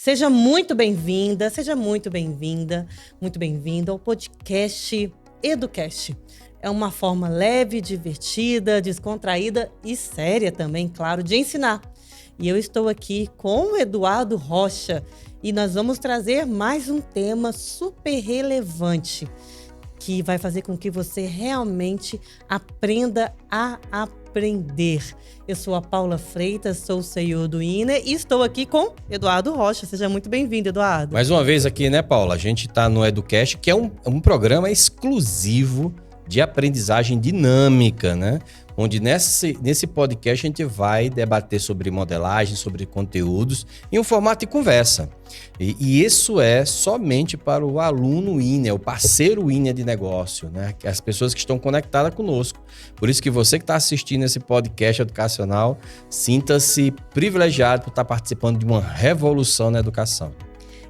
Seja muito bem-vinda, muito bem-vindo ao podcast EduCast. É uma forma leve, divertida, descontraída e séria também, claro, de ensinar. E eu estou aqui com o Eduardo Rocha e nós vamos trazer mais um tema super relevante que vai fazer com que você realmente aprenda a aprender. Eu sou a Paula Freitas, sou o CEO do INE e estou aqui com Eduardo Rocha. Seja muito bem-vindo, Eduardo. Mais uma vez aqui, né, Paula? A gente está no EduCast, que é um programa exclusivo de aprendizagem dinâmica, né? Onde nesse podcast a gente vai debater sobre modelagem, sobre conteúdos, em um formato de conversa. E isso é somente para o aluno INE, o parceiro INE de negócio, né? Que é as pessoas que estão conectadas conosco. Por isso que você que está assistindo esse podcast educacional, sinta-se privilegiado por estar participando de uma revolução na educação.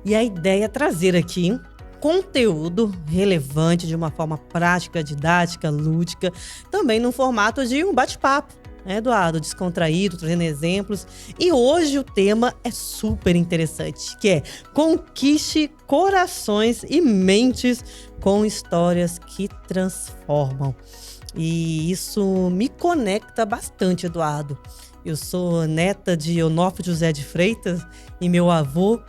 E a ideia é trazer aqui conteúdo relevante de uma forma prática, didática, lúdica, também no formato de um bate-papo, né, Eduardo? Descontraído, trazendo exemplos. E hoje o tema é super interessante, que é conquiste corações e mentes com histórias que transformam. E isso me conecta bastante, Eduardo. Eu sou neta de Onofre José de Freitas e meu avô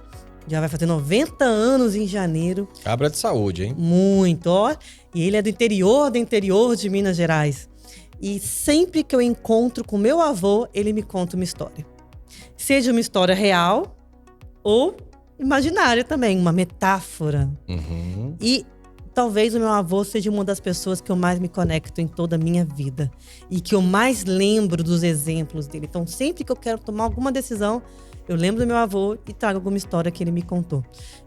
já vai fazer 90 anos em janeiro. Cabra de saúde, hein? Muito, ó. E ele é do interior de Minas Gerais. E sempre que eu encontro com meu avô, ele me conta uma história. Seja uma história real ou imaginária também, uma metáfora. Uhum. E talvez o meu avô seja uma das pessoas que eu mais me conecto em toda a minha vida. E que eu mais lembro dos exemplos dele. Então, sempre que eu quero tomar alguma decisão, eu lembro do meu avô e trago alguma história que ele me contou.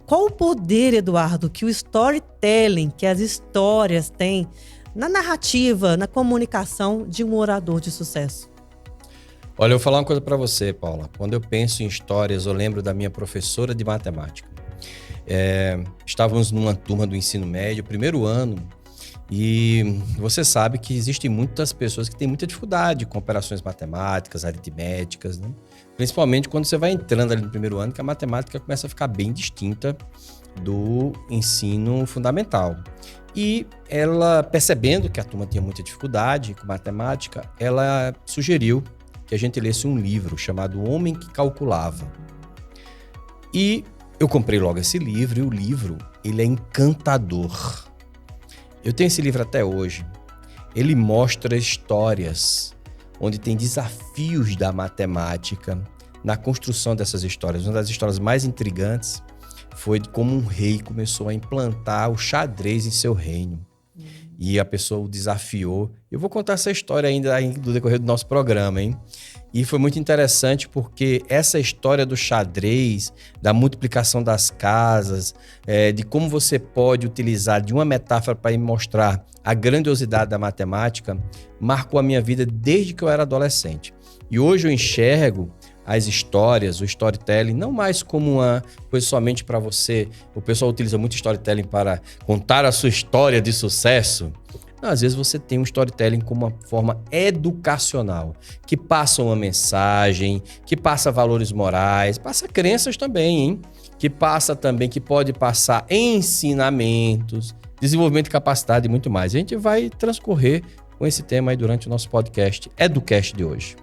Qual o poder, Eduardo, que o storytelling, que as histórias têm na narrativa, na comunicação de um orador de sucesso? Olha, eu vou falar uma coisa para você, Paula. Quando eu penso em histórias, eu lembro da minha professora de matemática. Estávamos numa turma do ensino médio, primeiro ano, e você sabe que existem muitas pessoas que têm muita dificuldade com operações matemáticas, aritméticas, né? Principalmente quando você vai entrando ali no primeiro ano, que a matemática começa a ficar bem distinta do ensino fundamental. E ela, percebendo que a turma tinha muita dificuldade com matemática, ela sugeriu que a gente lesse um livro chamado O Homem que Calculava. E eu comprei logo esse livro, e o livro, ele é encantador. Eu tenho esse livro até hoje. Ele mostra histórias onde tem desafios da matemática na construção dessas histórias. Uma das histórias mais intrigantes foi de como um rei começou a implantar o xadrez em seu reino. E a pessoa o desafiou. Eu vou contar essa história ainda do decorrer do nosso programa, hein? E foi muito interessante porque essa história do xadrez, da multiplicação das casas, de como você pode utilizar de uma metáfora para mostrar a grandiosidade da matemática, marcou a minha vida desde que eu era adolescente. E hoje eu enxergo as histórias, o storytelling, não mais como uma coisa somente para você. O pessoal utiliza muito storytelling para contar a sua história de sucesso. Não, às vezes você tem um storytelling como uma forma educacional, que passa uma mensagem, que passa valores morais, passa crenças também, hein? Que passa também, que pode passar ensinamentos, desenvolvimento de capacidade e muito mais. A gente vai transcorrer com esse tema aí durante o nosso podcast EduCast de hoje.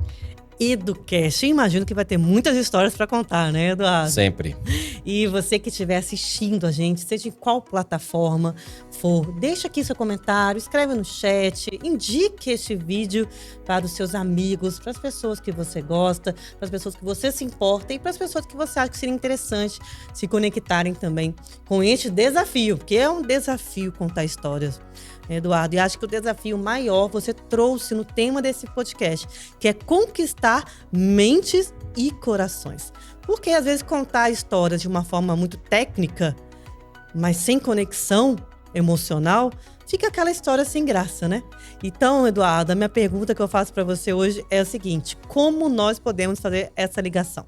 EduCast. Imagino que vai ter muitas histórias para contar, né, Eduardo? Sempre. E você que estiver assistindo a gente, seja em qual plataforma for, deixa aqui seu comentário, escreve no chat, indique este vídeo para os seus amigos, para as pessoas que você gosta, para as pessoas que você se importa e para as pessoas que você acha que seria interessante se conectarem também com este desafio, porque é um desafio contar histórias, Eduardo. E acho que o desafio maior você trouxe no tema desse podcast, que é conquistar mentes e corações. Porque às vezes contar histórias de uma forma muito técnica, mas sem conexão emocional, fica aquela história sem graça, né? Então, Eduardo, a minha pergunta que eu faço para você hoje é a seguinte: como nós podemos fazer essa ligação?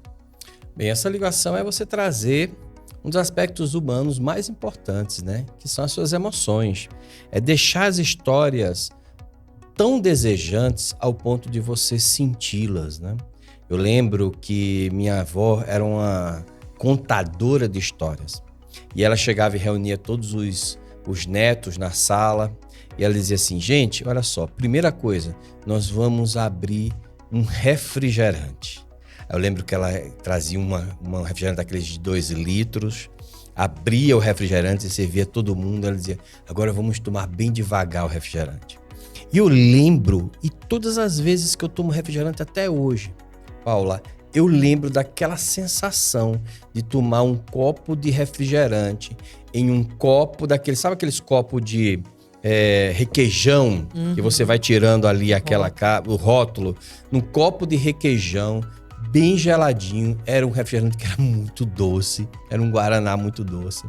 Bem, essa ligação é você trazer um dos aspectos humanos mais importantes, né? Que são as suas emoções. É deixar as histórias tão desejantes ao ponto de você senti-las, né? Eu lembro que minha avó era uma contadora de histórias. E ela chegava e reunia todos os netos na sala. E ela dizia assim, gente, olha só, primeira coisa, nós vamos abrir um refrigerante. Eu lembro que ela trazia uma refrigerante daqueles de 2 litros, abria o refrigerante e servia todo mundo. Ela dizia, agora vamos tomar bem devagar o refrigerante. E eu lembro, e todas as vezes que eu tomo refrigerante até hoje, Paula, eu lembro daquela sensação de tomar um copo de refrigerante em um copo daqueles, sabe aqueles copos de requeijão, que você vai tirando ali o rótulo, num copo de requeijão, bem geladinho, era um refrigerante que era muito doce, era um guaraná muito doce.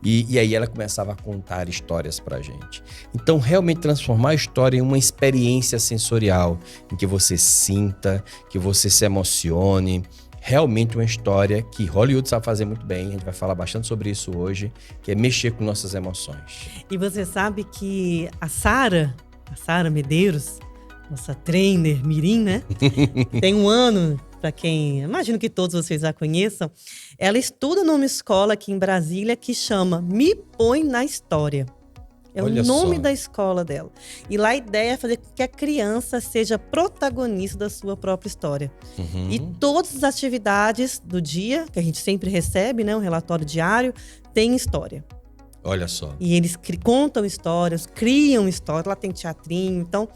E aí ela começava a contar histórias pra gente. Então, realmente transformar a história em uma experiência sensorial, em que você sinta, que você se emocione. Realmente uma história que Hollywood sabe fazer muito bem, a gente vai falar bastante sobre isso hoje, que é mexer com nossas emoções. E você sabe que a Sara Medeiros, nossa trainer mirim, né? Tem um ano, para quem, imagino que todos vocês a conheçam, ela estuda numa escola aqui em Brasília que chama Me Põe na História. É o nome da escola dela. E lá a ideia é fazer com que a criança seja protagonista da sua própria história. E todas as atividades do dia, que a gente sempre recebe, né, um relatório diário, tem história. Olha só. E eles contam histórias, criam histórias, lá tem teatrinho, então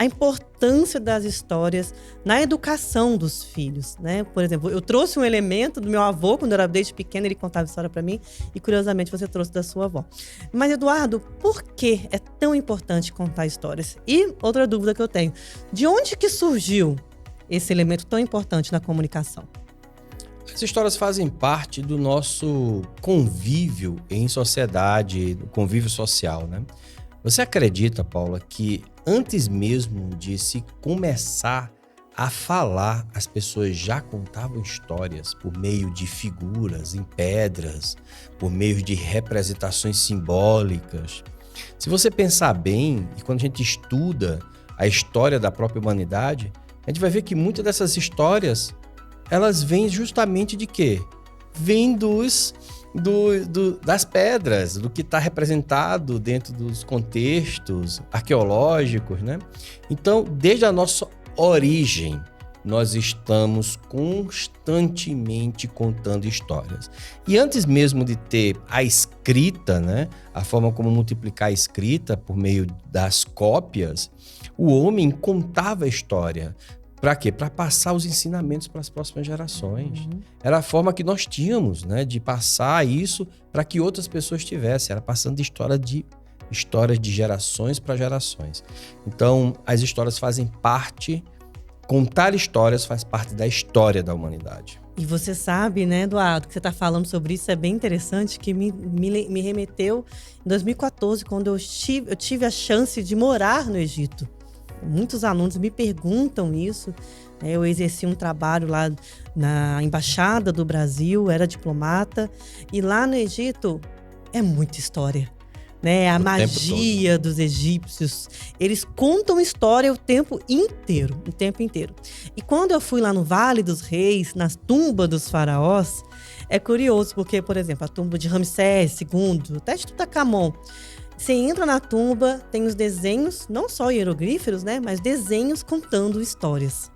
a importância das histórias na educação dos filhos, né? Por exemplo, eu trouxe um elemento do meu avô, quando eu era desde pequena, ele contava história para mim, e curiosamente você trouxe da sua avó. Mas, Eduardo, por que é tão importante contar histórias? E outra dúvida que eu tenho, de onde que surgiu esse elemento tão importante na comunicação? As histórias fazem parte do nosso convívio em sociedade, do convívio social, né? Você acredita, Paula, que antes mesmo de se começar a falar, as pessoas já contavam histórias por meio de figuras em pedras, por meio de representações simbólicas? Se você pensar bem, e quando a gente estuda a história da própria humanidade, a gente vai ver que muitas dessas histórias, elas vêm justamente de quê? Vêm das pedras, do que está representado dentro dos contextos arqueológicos, né? Então, desde a nossa origem, nós estamos constantemente contando histórias. E antes mesmo de ter a escrita, né? A forma como multiplicar a escrita por meio das cópias, o homem contava a história. Para quê? Para passar os ensinamentos para as próximas gerações. Era a forma que nós tínhamos, né, de passar isso para que outras pessoas tivessem. Era passando de histórias de gerações para gerações. Então, as histórias fazem parte, contar histórias faz parte da história da humanidade. E você sabe, né, Eduardo, que você está falando sobre isso, é bem interessante, que me remeteu em 2014, quando eu tive a chance de morar no Egito. Muitos alunos me perguntam isso. Eu exerci um trabalho lá na Embaixada do Brasil, era diplomata. E lá no Egito é muita história, né? A magia dos egípcios. Eles contam história o tempo inteiro. E quando eu fui lá no Vale dos Reis, nas tumbas dos faraós, é curioso, porque, por exemplo, a tumba de Ramsés II, até de Tutankhamon, você entra na tumba, tem os desenhos, não só hieroglíficos, né? Mas desenhos contando histórias.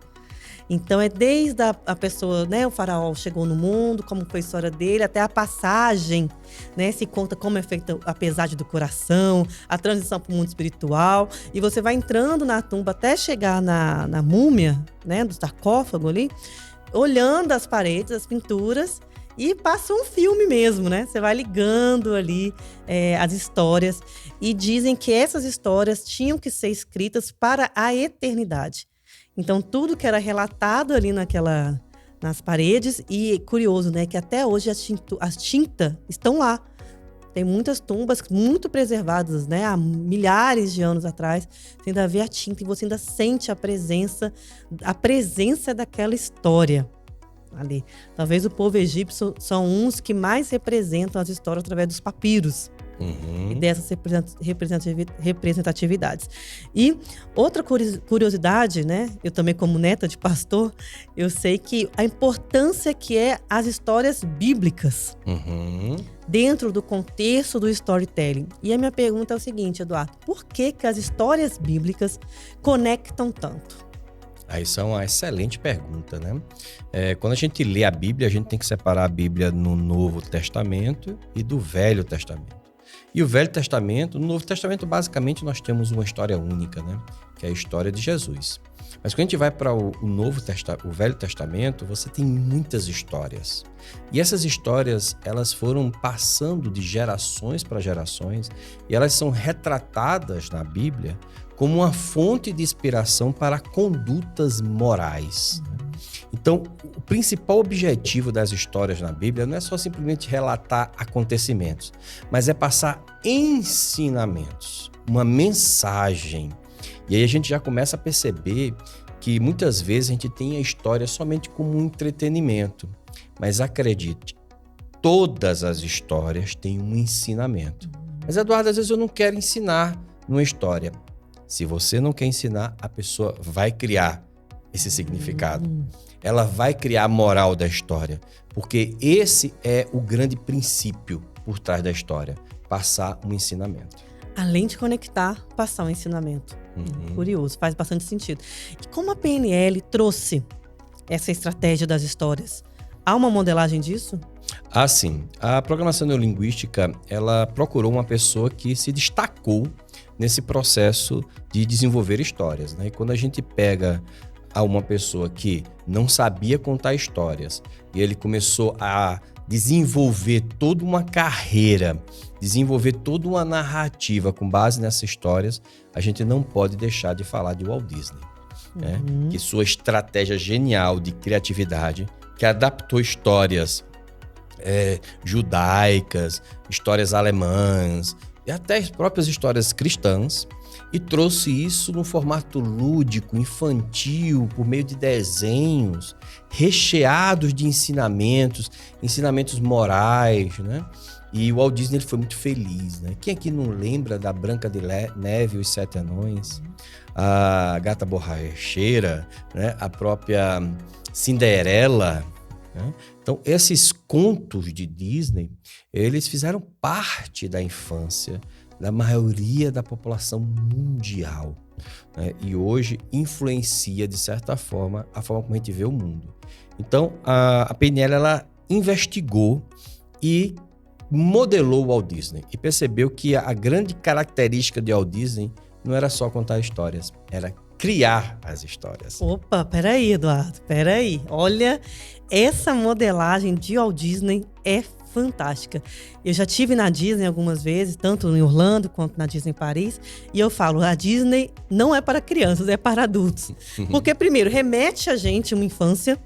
Então é desde a pessoa, né? O faraó chegou no mundo, como foi a história dele, até a passagem, né? Se conta como é feita a pesagem do coração, a transição para o mundo espiritual. E você vai entrando na tumba até chegar na múmia, né? Do sarcófago ali, olhando as paredes, as pinturas. E passa um filme mesmo, né? Você vai ligando ali as histórias. E dizem que essas histórias tinham que ser escritas para a eternidade. Então, tudo que era relatado ali nas paredes. E curioso, né? Que até hoje as tintas estão lá. Tem muitas tumbas muito preservadas, né? Há milhares de anos atrás. Você ainda vê a tinta e você ainda sente a presença daquela história ali. Talvez o povo egípcio são uns que mais representam as histórias através dos papiros. E dessas representatividades. E outra curiosidade, né? Eu também, como neta de pastor, eu sei que a importância que é as histórias bíblicas dentro do contexto do storytelling. E a minha pergunta é o seguinte, Eduardo: por que as histórias bíblicas conectam tanto? Isso é uma excelente pergunta, né? Quando a gente lê a Bíblia, a gente tem que separar a Bíblia no Novo Testamento e do Velho Testamento. E o Velho Testamento, no Novo Testamento, basicamente, nós temos uma história única, né? Que é a história de Jesus. Mas quando a gente vai para o Velho Testamento, você tem muitas histórias. E essas histórias, elas foram passando de gerações para gerações e elas são retratadas na Bíblia como uma fonte de inspiração para condutas morais. Então, o principal objetivo das histórias na Bíblia não é só simplesmente relatar acontecimentos, mas é passar ensinamentos, uma mensagem. E aí a gente já começa a perceber que muitas vezes a gente tem a história somente como um entretenimento. Mas acredite, todas as histórias têm um ensinamento. Mas, Eduardo, às vezes eu não quero ensinar numa história. Se você não quer ensinar, a pessoa vai criar esse significado. Ela vai criar a moral da história. Porque esse é o grande princípio por trás da história. Passar um ensinamento. Além de conectar, passar um ensinamento. Curioso, faz bastante sentido. E como a PNL trouxe essa estratégia das histórias? Há uma modelagem disso? Sim. A programação neurolinguística, ela procurou uma pessoa que se destacou nesse processo de desenvolver histórias, né? E quando a gente pega uma pessoa que não sabia contar histórias e ele começou a desenvolver toda uma carreira, desenvolver toda uma narrativa com base nessas histórias, a gente não pode deixar de falar de Walt Disney, né? Que sua estratégia genial de criatividade, que adaptou histórias judaicas, histórias alemãs e até as próprias histórias cristãs, e trouxe isso no formato lúdico, infantil, por meio de desenhos, recheados de ensinamentos morais, né? E o Walt Disney ele foi muito feliz, né? Quem aqui não lembra da Branca de Neve e os Sete Anões, a Gata Borracheira, né? A própria Cinderela, né? Então, esses contos de Disney, eles fizeram parte da infância da maioria da população mundial, né? E hoje influencia, de certa forma, a forma como a gente vê o mundo. Então, a PNL, ela investigou e modelou o Walt Disney e percebeu que a grande característica de Walt Disney não era só contar histórias, era criar as histórias. Opa, peraí, Eduardo, peraí. Olha, essa modelagem de Walt Disney é fantástica. Eu já tive na Disney algumas vezes, tanto em Orlando quanto na Disney Paris, e eu falo, a Disney não é para crianças, é para adultos. Porque, primeiro, remete a gente uma infância,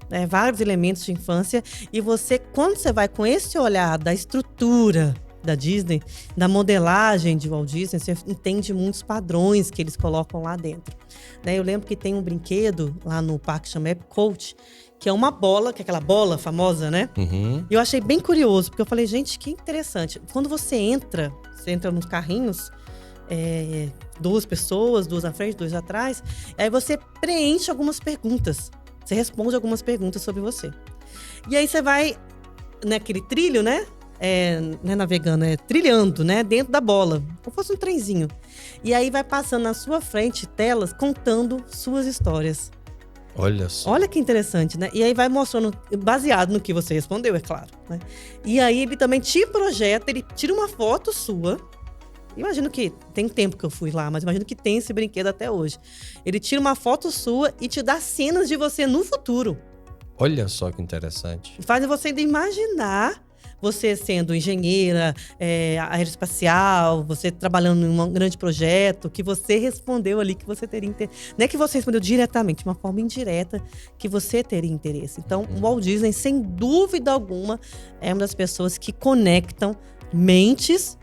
né, vários elementos de infância, e você, quando você vai com esse olhar da estrutura da Disney, da modelagem de Walt Disney, você entende muitos padrões que eles colocam lá dentro, né? Eu lembro que tem um brinquedo lá no parque chamado Epcot, que é uma bola, que é aquela bola famosa, né? E eu achei bem curioso, porque eu falei, gente, que interessante. Quando você entra nos carrinhos, duas pessoas, duas na frente, duas atrás, aí você preenche algumas perguntas. Você responde algumas perguntas sobre você. E aí você vai naquele trilho, né? Não é navegando, é trilhando, né? Dentro da bola, como fosse um trenzinho. E aí vai passando na sua frente telas contando suas histórias. Olha só. Olha que interessante, né? E aí vai mostrando, baseado no que você respondeu, é claro, né? E aí ele também te projeta, ele tira uma foto sua. Imagino que tem tempo que eu fui lá, mas imagino que tem esse brinquedo até hoje. Ele tira uma foto sua e te dá cenas de você no futuro. Olha só que interessante. Faz você ainda imaginar você sendo engenheira aeroespacial, você trabalhando em um grande projeto, que você respondeu ali, que você teria interesse. Não é que você respondeu diretamente, de uma forma indireta, que você teria interesse. Então, o Walt Disney, sem dúvida alguma, é uma das pessoas que conectam mentes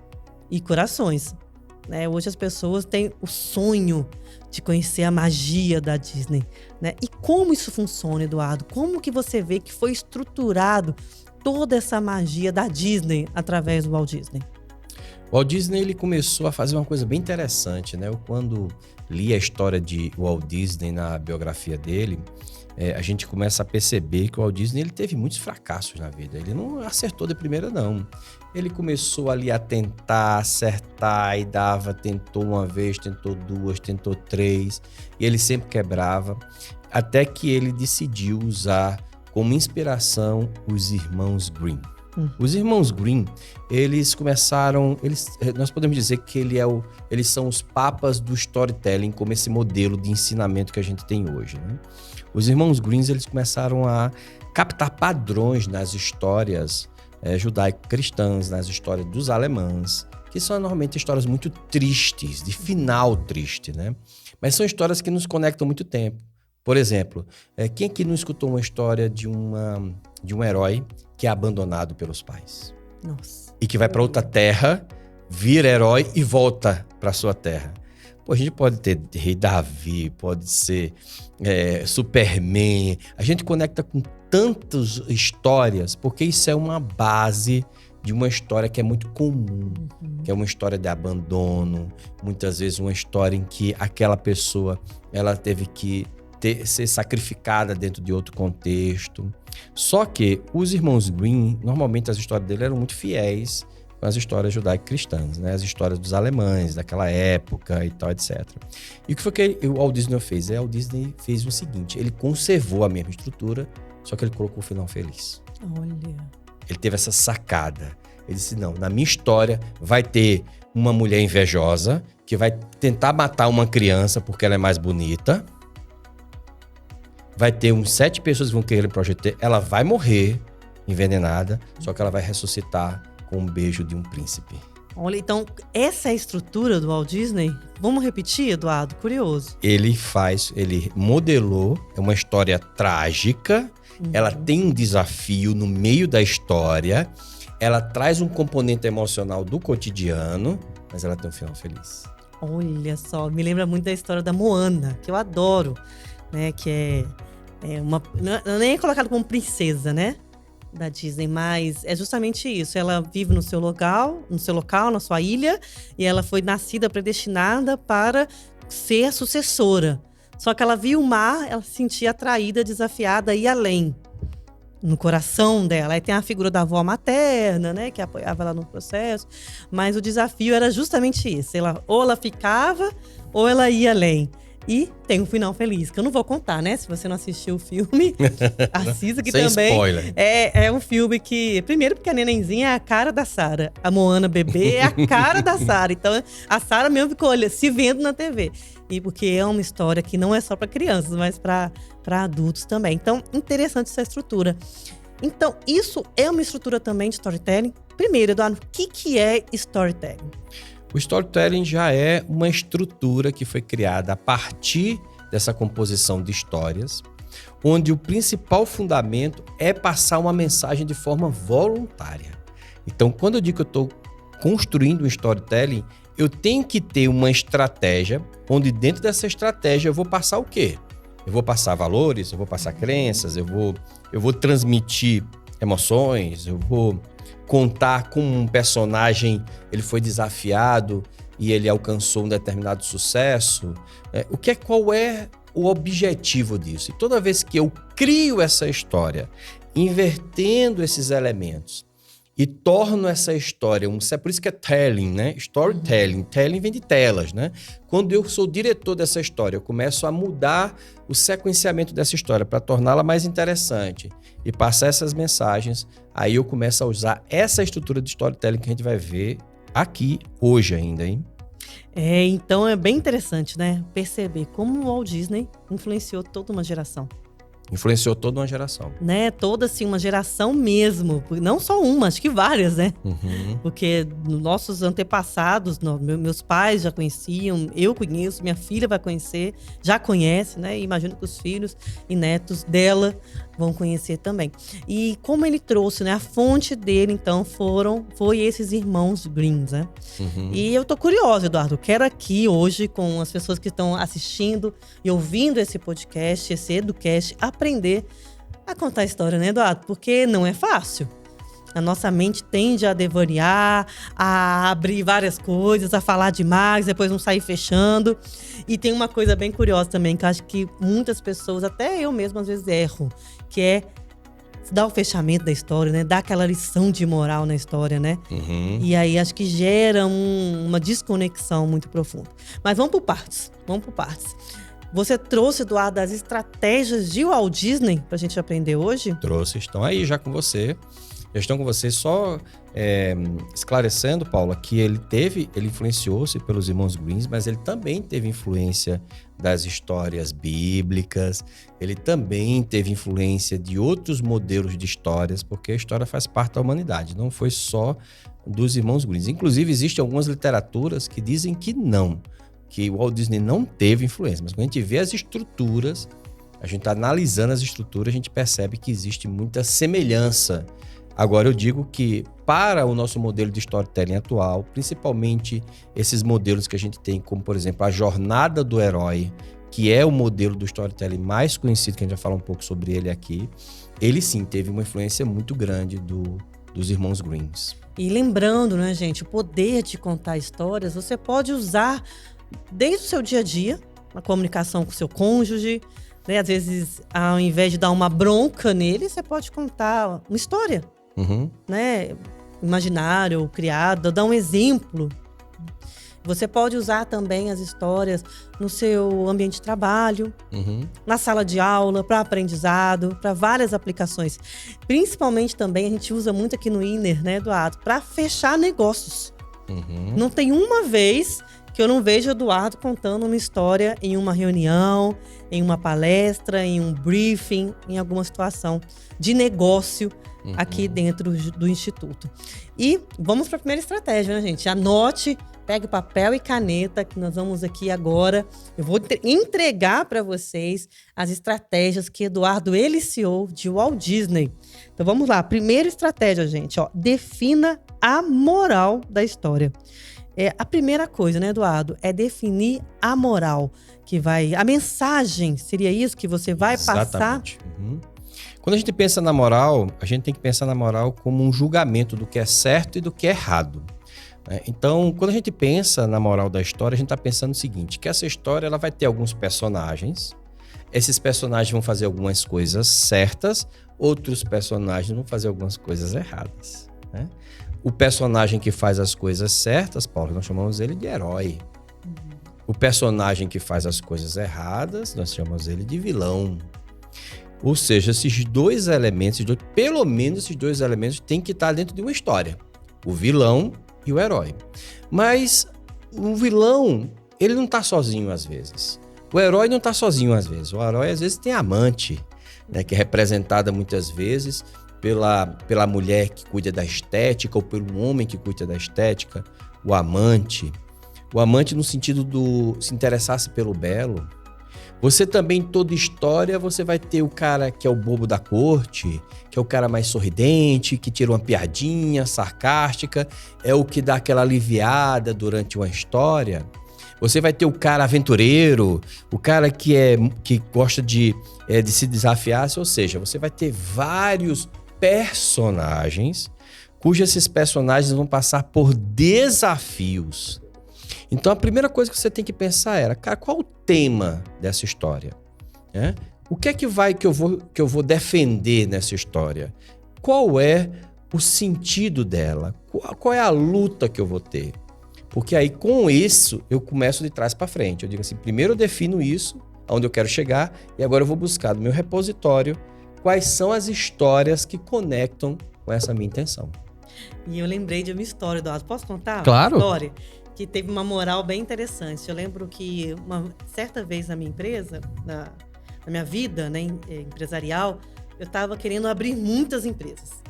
e corações, né? Hoje as pessoas têm o sonho de conhecer a magia da Disney, né? E como isso funciona, Eduardo? Como que você vê que foi estruturado toda essa magia da Disney através do Walt Disney? O Walt Disney ele começou a fazer uma coisa bem interessante, né? Eu, quando li a história de Walt Disney na biografia dele, a gente começa a perceber que o Walt Disney ele teve muitos fracassos na vida. Ele não acertou de primeira, não. Ele começou ali a tentar, acertar e dava, tentou uma vez, tentou duas, tentou três, e ele sempre quebrava, até que ele decidiu usar como inspiração os irmãos Grimm. Os irmãos Grimm, eles começaram, nós podemos dizer que eles são os papas do storytelling, como esse modelo de ensinamento que a gente tem hoje, né? Os irmãos Grimm, eles começaram a captar padrões nas histórias judaico-cristãs, nas histórias dos alemães, que são normalmente histórias muito tristes, de final triste, né? Mas são histórias que nos conectam muito tempo. Por exemplo, quem aqui não escutou uma história de um herói que é abandonado pelos pais? Nossa. E que vai para outra terra, vira herói e volta para sua terra. Pô, a gente pode ter Rei Davi, pode ser Superman. A gente conecta com tantas histórias, porque isso é uma base de uma história que é muito comum, que é uma história de abandono, muitas vezes uma história em que aquela pessoa ela teve que ser sacrificada dentro de outro contexto. Só que os irmãos Grimm, normalmente as histórias dele eram muito fiéis com as histórias judaico-cristãs, né? As histórias dos alemães, daquela época e tal, etc. E o que foi que o Walt Disney fez? O Walt Disney fez o seguinte, ele conservou a mesma estrutura, só que ele colocou o final feliz. Olha. Ele teve essa sacada. Ele disse, não, na minha história vai ter uma mulher invejosa que vai tentar matar uma criança porque ela é mais bonita. Vai ter uns 7 pessoas que vão querer projetar. Ela vai morrer envenenada, só que ela vai ressuscitar com um beijo de um príncipe. Olha, então, essa é a estrutura do Walt Disney? Vamos repetir, Eduardo? Curioso. Ele modelou, é uma história trágica, ela tem um desafio no meio da história, ela traz um componente emocional do cotidiano, mas ela tem um final feliz. Olha só, me lembra muito da história da Moana, que eu adoro, né? Que é uma... Não nem é colocado como princesa, né? Da Disney, mas é justamente isso. Ela vive no seu local, na sua ilha, e ela foi nascida, predestinada para ser a sucessora. Só que ela viu o mar, ela se sentia atraída, desafiada a ir além. No coração dela. Aí tem a figura da avó materna, né? Que apoiava ela no processo. Mas o desafio era justamente isso. Ou ela ficava, ou ela ia além. E tem um final feliz, que eu não vou contar, né? Se você não assistiu o filme, assista, que sem também spoiler. É um filme que... Primeiro porque a nenenzinha é a cara da Sarah. A Moana bebê é a cara da Sarah. Então, a Sarah mesmo ficou, se vendo na TV. E porque é uma história que não é só para crianças, mas para adultos também. Então, interessante essa estrutura. Então, isso é uma estrutura também de storytelling? Primeiro, Eduardo, o que é storytelling? O storytelling já é uma estrutura que foi criada a partir dessa composição de histórias, onde o principal fundamento é passar uma mensagem de forma voluntária. Então, quando eu digo que eu estou construindo um storytelling, eu tenho que ter uma estratégia, onde dentro dessa estratégia eu vou passar o quê? Eu vou passar valores, eu vou passar crenças, eu vou transmitir emoções, eu vou contar como um personagem ele foi desafiado e ele alcançou um determinado sucesso. Qual é o objetivo disso? E toda vez que eu crio essa história, invertendo esses elementos e torno essa história, por isso que é telling, né? Storytelling. Telling vem de telas, né? Quando eu sou diretor dessa história, eu começo a mudar o sequenciamento dessa história para torná-la mais interessante e passar essas mensagens, aí eu começo a usar essa estrutura de storytelling que a gente vai ver aqui hoje ainda, hein? Então é bem interessante, né? Perceber como o Walt Disney influenciou toda uma geração. Influenciou toda uma geração. Né? Toda, assim, uma geração mesmo. Não só uma, acho que várias, né? Uhum. Porque nossos antepassados, meus pais já conheciam, eu conheço, minha filha vai conhecer, já conhece, né? E imagino que os filhos e netos dela vão conhecer também. E como ele trouxe, né? A fonte dele, então, foi esses irmãos Grimm, né? Uhum. E eu tô curiosa, Eduardo. Eu quero aqui hoje, com as pessoas que estão assistindo e ouvindo esse podcast, esse Educast, aprender a contar a história, né, Eduardo? Porque não é fácil. A nossa mente tende a devanear, a abrir várias coisas, a falar demais, depois não sair fechando. E tem uma coisa bem curiosa também, que eu acho que muitas pessoas, até eu mesma às vezes erro, que é dar o fechamento da história, né? Dar aquela lição de moral na história, né? Uhum. E aí acho que gera uma desconexão muito profunda. Mas vamos por partes, Você trouxe, Eduardo, as estratégias de Walt Disney pra gente aprender hoje? Trouxe, estão aí já com você. Já estão com você, só esclarecendo, Paula, que ele influenciou-se pelos irmãos Grimm, mas ele também teve influência das histórias bíblicas, ele também teve influência de outros modelos de histórias, porque a história faz parte da humanidade, não foi só dos irmãos Grimm. Inclusive, existem algumas literaturas que dizem que não, que o Walt Disney não teve influência, mas quando a gente vê as estruturas, a gente está analisando as estruturas, a gente percebe que existe muita semelhança. Agora, eu digo que para o nosso modelo de storytelling atual, principalmente esses modelos que a gente tem, como, por exemplo, a jornada do herói, que é o modelo do storytelling mais conhecido, que a gente vai falar um pouco sobre ele aqui, ele sim teve uma influência muito grande dos irmãos Grimm. E lembrando, né, gente, o poder de contar histórias, você pode usar desde o seu dia a dia, na comunicação com o seu cônjuge, né? Às vezes, ao invés de dar uma bronca nele, você pode contar uma história. Uhum. Né, imaginário, criado, dar um exemplo. Você pode usar também as histórias no seu ambiente de trabalho, na sala de aula, para aprendizado, para várias aplicações. Principalmente também, a gente usa muito aqui no Inner, né, Eduardo, para fechar negócios. Não tem uma vez que eu não vejo Eduardo contando uma história em uma reunião, em uma palestra, em um briefing, em alguma situação de negócio aqui dentro do Instituto. E vamos para a primeira estratégia, né, gente? Anote, pegue papel e caneta, que nós vamos aqui agora. Eu vou entregar para vocês as estratégias que Eduardo eliciou de Walt Disney. Então vamos lá. Primeira estratégia, gente, ó, defina a moral da história. A primeira coisa, né, Eduardo, é definir a moral que vai... A mensagem, seria isso que você vai Exatamente. passar? Quando a gente pensa na moral, a gente tem que pensar na moral como um julgamento do que é certo e do que é errado. Então, quando a gente pensa na moral da história, a gente está pensando o seguinte, que essa história ela vai ter alguns personagens, esses personagens vão fazer algumas coisas certas, outros personagens vão fazer algumas coisas erradas, né? O personagem que faz as coisas certas, Paulo, nós chamamos ele de herói. O personagem que faz as coisas erradas, nós chamamos ele de vilão. Ou seja, esses dois elementos, pelo menos esses dois elementos têm que estar dentro de uma história. O vilão e o herói. Mas o vilão, ele não está sozinho às vezes. O herói não está sozinho às vezes. O herói às vezes tem amante, né, que é representada muitas vezes pela mulher que cuida da estética ou pelo homem que cuida da estética. O amante no sentido do se interessasse pelo belo. Você também, toda história, você vai ter o cara que é o bobo da corte, que é o cara mais sorridente, que tira uma piadinha sarcástica, é o que dá aquela aliviada durante uma história. Você vai ter o cara aventureiro, o cara que gosta de se desafiar, ou seja, você vai ter vários personagens, cujos esses personagens vão passar por desafios. Então, a primeira coisa que você tem que pensar era, cara, qual o tema dessa história? O que é que eu vou defender nessa história? Qual é o sentido dela? Qual é a luta que eu vou ter? Porque aí, com isso, eu começo de trás para frente. Eu digo assim, primeiro eu defino isso, aonde eu quero chegar, e agora eu vou buscar no meu repositório quais são as histórias que conectam com essa minha intenção. E eu lembrei de uma história, Eduardo. Posso contar? Claro. Uma história que teve uma moral bem interessante. Eu lembro que uma certa vez na minha empresa, na minha vida, né, empresarial, eu estava querendo abrir muitas empresas.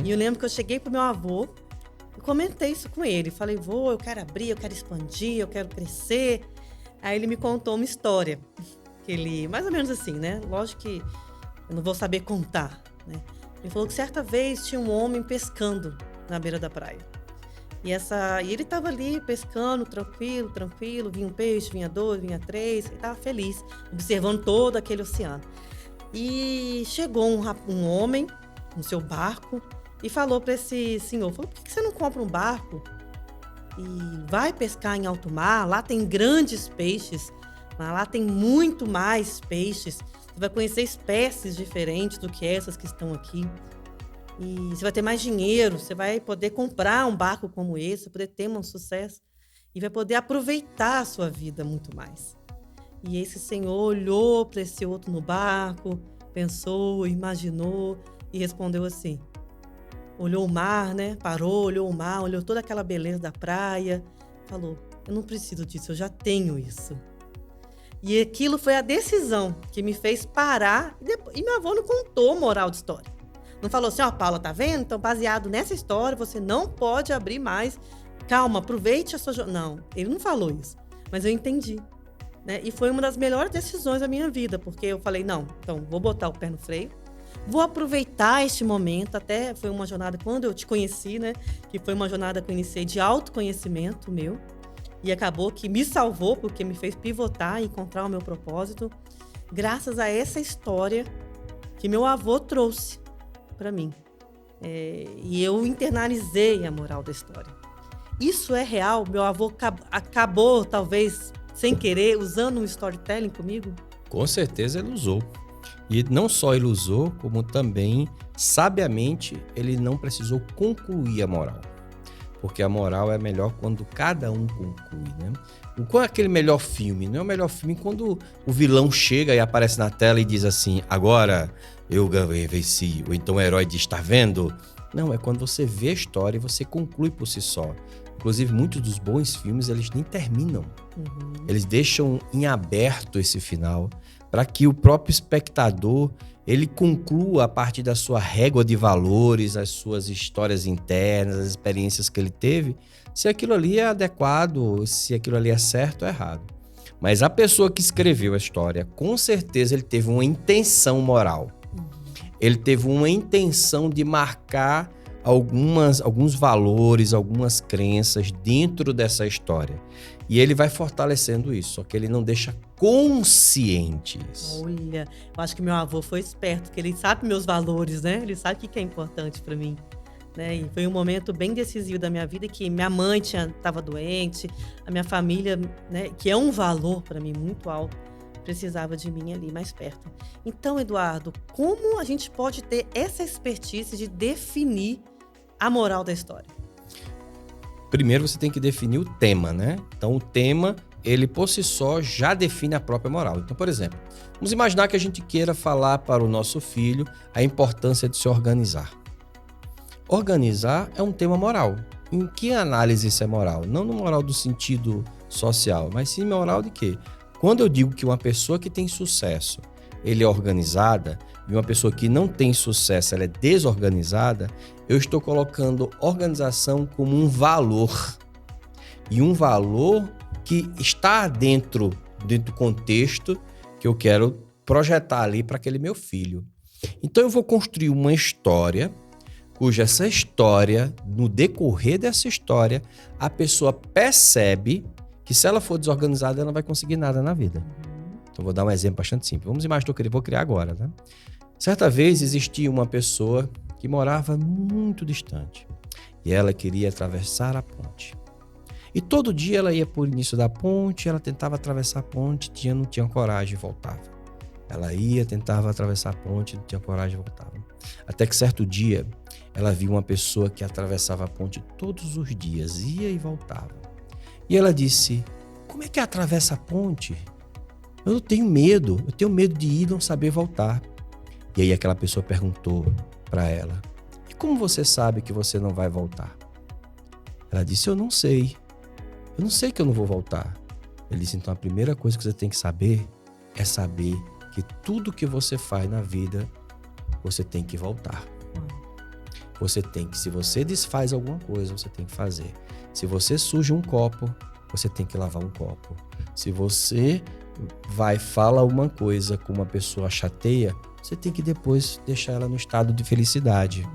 E eu lembro que eu cheguei pro meu avô e comentei isso com ele. Falei, vô, eu quero abrir, eu quero expandir, eu quero crescer. Aí ele me contou uma história. Que ele, mais ou menos assim, né? Lógico que eu não vou saber contar, né? Ele falou que certa vez tinha um homem pescando na beira da praia. E ele estava ali pescando, tranquilo, vinha um peixe, vinha dois, vinha três, ele estava feliz, observando todo aquele oceano. E chegou um homem no seu barco e falou para esse senhor, falou, por que você não compra um barco e vai pescar em alto mar? Lá tem grandes peixes, mas lá tem muito mais peixes. Você vai conhecer espécies diferentes do que essas que estão aqui. E você vai ter mais dinheiro, você vai poder comprar um barco como esse, poder ter um sucesso e vai poder aproveitar a sua vida muito mais. E esse senhor olhou para esse outro no barco, pensou, imaginou e respondeu assim. Olhou o mar, né? Parou, olhou o mar, olhou toda aquela beleza da praia, falou, eu não preciso disso, eu já tenho isso. E aquilo foi a decisão que me fez parar e meu avô não contou moral de história. Não falou assim, ó, Paula, tá vendo? Então, baseado nessa história, você não pode abrir mais. Calma, aproveite a sua jornada. Não, ele não falou isso, mas eu entendi. Né? E foi uma das melhores decisões da minha vida, porque eu falei, não, então vou botar o pé no freio, vou aproveitar este momento, até foi uma jornada, quando eu te conheci, né? Que foi uma jornada que eu iniciei de autoconhecimento meu, e acabou que me salvou, porque me fez pivotar e encontrar o meu propósito, graças a essa história que meu avô trouxe para mim. E eu internalizei a moral da história. Isso é real? Meu avô acabou, talvez, sem querer, usando um storytelling comigo? Com certeza ele usou. E não só ele usou, como também, sabiamente, ele não precisou concluir a moral. Porque a moral é melhor quando cada um conclui, né? Qual é aquele melhor filme? Não é o melhor filme quando o vilão chega e aparece na tela e diz assim, agora eu venci, ou então o herói diz, tá vendo? Não, é quando você vê a história e você conclui por si só. Inclusive, muitos dos bons filmes, eles nem terminam. Eles deixam em aberto esse final para que o próprio espectador ele conclua a partir da sua régua de valores, as suas histórias internas, as experiências que ele teve, se aquilo ali é adequado, se aquilo ali é certo ou errado. Mas a pessoa que escreveu a história, com certeza ele teve uma intenção moral. Ele teve uma intenção de marcar alguns valores, algumas crenças dentro dessa história. E ele vai fortalecendo isso, só que ele não deixa consciente isso. Olha, eu acho que meu avô foi esperto, porque ele sabe meus valores, né? Ele sabe o que é importante para mim. Né? E foi um momento bem decisivo da minha vida, que minha mãe estava doente, a minha família, né, que é um valor para mim muito alto, precisava de mim ali mais perto. Então, Eduardo, como a gente pode ter essa expertise de definir a moral da história? Primeiro você tem que definir o tema, né? Então o tema, ele por si só já define a própria moral. Então, por exemplo, vamos imaginar que a gente queira falar para o nosso filho a importância de se organizar. Organizar é um tema moral. Em que análise isso é moral? Não no moral do sentido social, mas sim moral de quê? Quando eu digo que uma pessoa que tem sucesso, ele é organizada, e uma pessoa que não tem sucesso, ela é desorganizada, eu estou colocando organização como um valor. E um valor que está dentro do contexto que eu quero projetar ali para aquele meu filho. Então eu vou construir uma história, cuja essa história, no decorrer dessa história, a pessoa percebe que se ela for desorganizada, ela não vai conseguir nada na vida. Então vou dar um exemplo bastante simples. Vamos imaginar que eu vou criar agora, né? Certa vez existia uma pessoa que morava muito distante e ela queria atravessar a ponte. E todo dia ela ia por início da ponte, ela tentava atravessar a ponte, não tinha coragem e voltava. Ela ia, tentava atravessar a ponte, não tinha coragem e voltava. Até que certo dia ela viu uma pessoa que atravessava a ponte todos os dias, ia e voltava. E ela disse, como é que atravessa a ponte? Eu tenho medo de ir e não saber voltar. E aí aquela pessoa perguntou para ela, e como você sabe que você não vai voltar? Ela disse, eu não sei que eu não vou voltar. Ele disse, então a primeira coisa que você tem que saber é saber que tudo que você faz na vida, você tem que voltar. Se você desfaz alguma coisa, você tem que fazer. Se você suja um copo, você tem que lavar um copo. Se você fala uma coisa com uma pessoa chateia, você tem que depois deixar ela no estado de felicidade,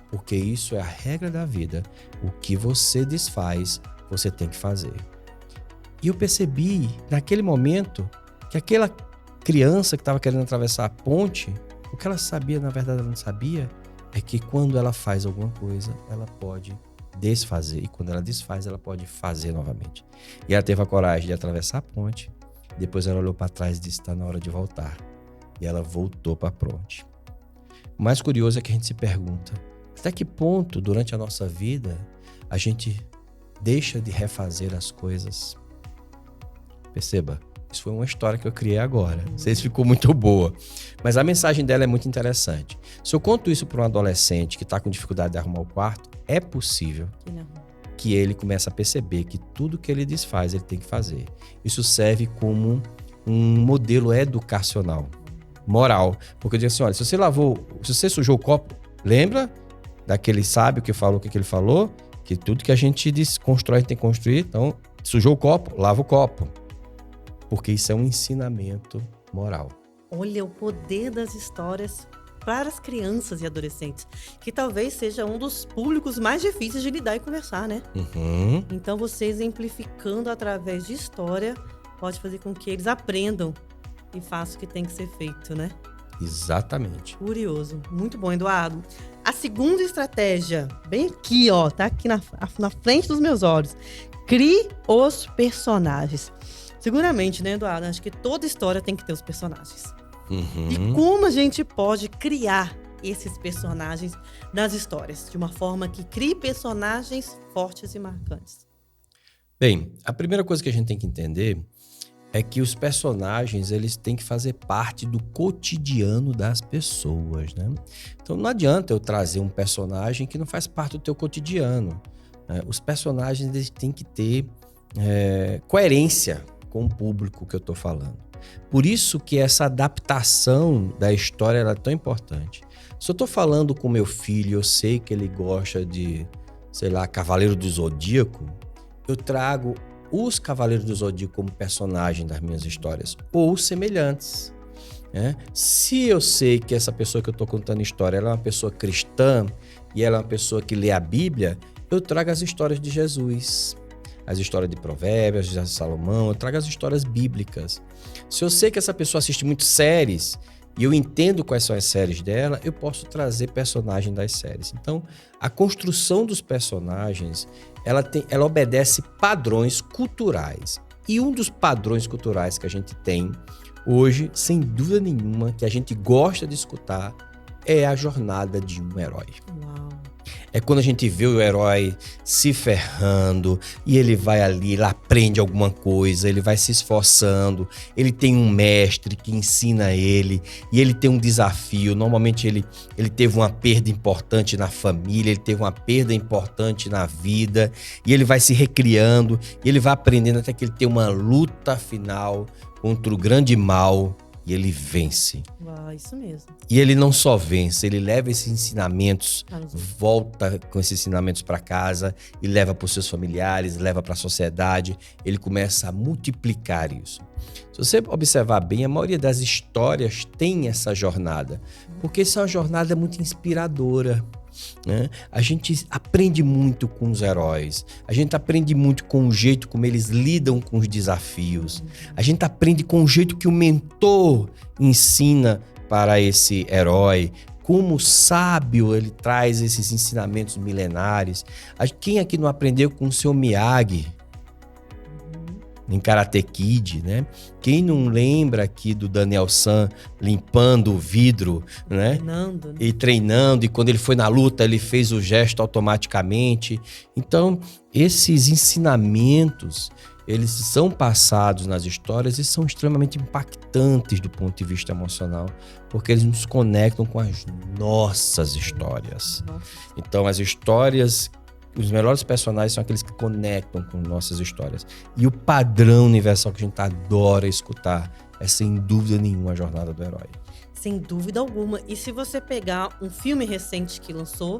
porque isso é a regra da vida. O que você desfaz, você tem que fazer. E eu percebi, naquele momento, que aquela criança que estava querendo atravessar a ponte, o que ela sabia, na verdade ela não sabia, é que quando ela faz alguma coisa, ela pode desfazer. E quando ela desfaz, ela pode fazer novamente. E ela teve a coragem de atravessar a ponte. Depois ela olhou para trás e disse: está na hora de voltar. E ela voltou para a ponte. O mais curioso é que a gente se pergunta: até que ponto, durante a nossa vida, a gente deixa de refazer as coisas? Perceba, isso foi uma história que eu criei agora. Não sei se ficou muito boa, mas a mensagem dela é muito interessante. Se eu conto isso para um adolescente que está com dificuldade de arrumar o quarto, é possível que ele comece a perceber que tudo que ele desfaz, ele tem que fazer. Isso serve como um modelo educacional, moral. Porque eu digo assim, olha, se você sujou o copo, lembra daquele sábio que falou o que ele falou? Que tudo que a gente constrói, a gente tem que construir. Então, sujou o copo, lava o copo. Porque isso é um ensinamento moral. Olha o poder das histórias para as crianças e adolescentes, que talvez seja um dos públicos mais difíceis de lidar e conversar, né? Uhum. Então, você exemplificando através de história pode fazer com que eles aprendam e façam o que tem que ser feito, né? Exatamente. Curioso. Muito bom, Eduardo. A segunda estratégia, bem aqui, ó, tá aqui na frente dos meus olhos. Crie os personagens. Seguramente, né, Eduardo? Acho que toda história tem que ter os personagens. Uhum. E como a gente pode criar esses personagens nas histórias? De uma forma que crie personagens fortes e marcantes. Bem, a primeira coisa que a gente tem que entender é que os personagens, eles têm que fazer parte do cotidiano das pessoas, né? Então não adianta eu trazer um personagem que não faz parte do teu cotidiano, né? Os personagens, eles têm que ter coerência com o público que eu estou falando. Por isso que essa adaptação da história ela é tão importante. Se eu estou falando com meu filho, eu sei que ele gosta de, sei lá, Cavaleiro do Zodíaco, eu trago os Cavaleiros do Zodíaco como personagem das minhas histórias, ou semelhantes, né? Se eu sei que essa pessoa que eu estou contando história ela é uma pessoa cristã e ela é uma pessoa que lê a Bíblia, eu trago as histórias de Jesus, as histórias de Provérbios, de Salomão, eu trago as histórias bíblicas. Se eu sei que essa pessoa assiste muito séries e eu entendo quais são as séries dela, eu posso trazer personagem das séries. Então, a construção dos personagens, ela obedece padrões culturais. E um dos padrões culturais que a gente tem hoje, sem dúvida nenhuma, que a gente gosta de escutar, é a jornada de um herói. Uau. É quando a gente vê o herói se ferrando e ele vai ali, ele aprende alguma coisa, ele vai se esforçando, ele tem um mestre que ensina ele e ele tem um desafio. Normalmente ele teve uma perda importante na família, ele teve uma perda importante na vida e ele vai se recriando e ele vai aprendendo até que ele tem uma luta final contra o grande mal. E ele vence. Uau, isso mesmo. E ele não só vence, ele leva esses ensinamentos, volta com esses ensinamentos para casa e leva para os seus familiares, leva para a sociedade. Ele começa a multiplicar isso. Se você observar bem, a maioria das histórias tem essa jornada, porque essa é uma jornada muito inspiradora, né? A gente aprende muito com os heróis, a gente aprende muito com o jeito como eles lidam com os desafios, a gente aprende com o jeito que o mentor ensina para esse herói, como sábio ele traz esses ensinamentos milenares. Quem aqui não aprendeu com o seu Miyagi em Karate Kid, né? Quem não lembra aqui do Daniel San limpando o vidro, né? Treinando. E treinando, e quando ele foi na luta, ele fez o gesto automaticamente. Então, esses ensinamentos, eles são passados nas histórias e são extremamente impactantes do ponto de vista emocional, porque eles nos conectam com as nossas histórias. Então, as histórias... Os melhores personagens são aqueles que conectam com nossas histórias. E o padrão universal que a gente adora escutar é, sem dúvida nenhuma, a jornada do herói. Sem dúvida alguma. E se você pegar um filme recente que lançou,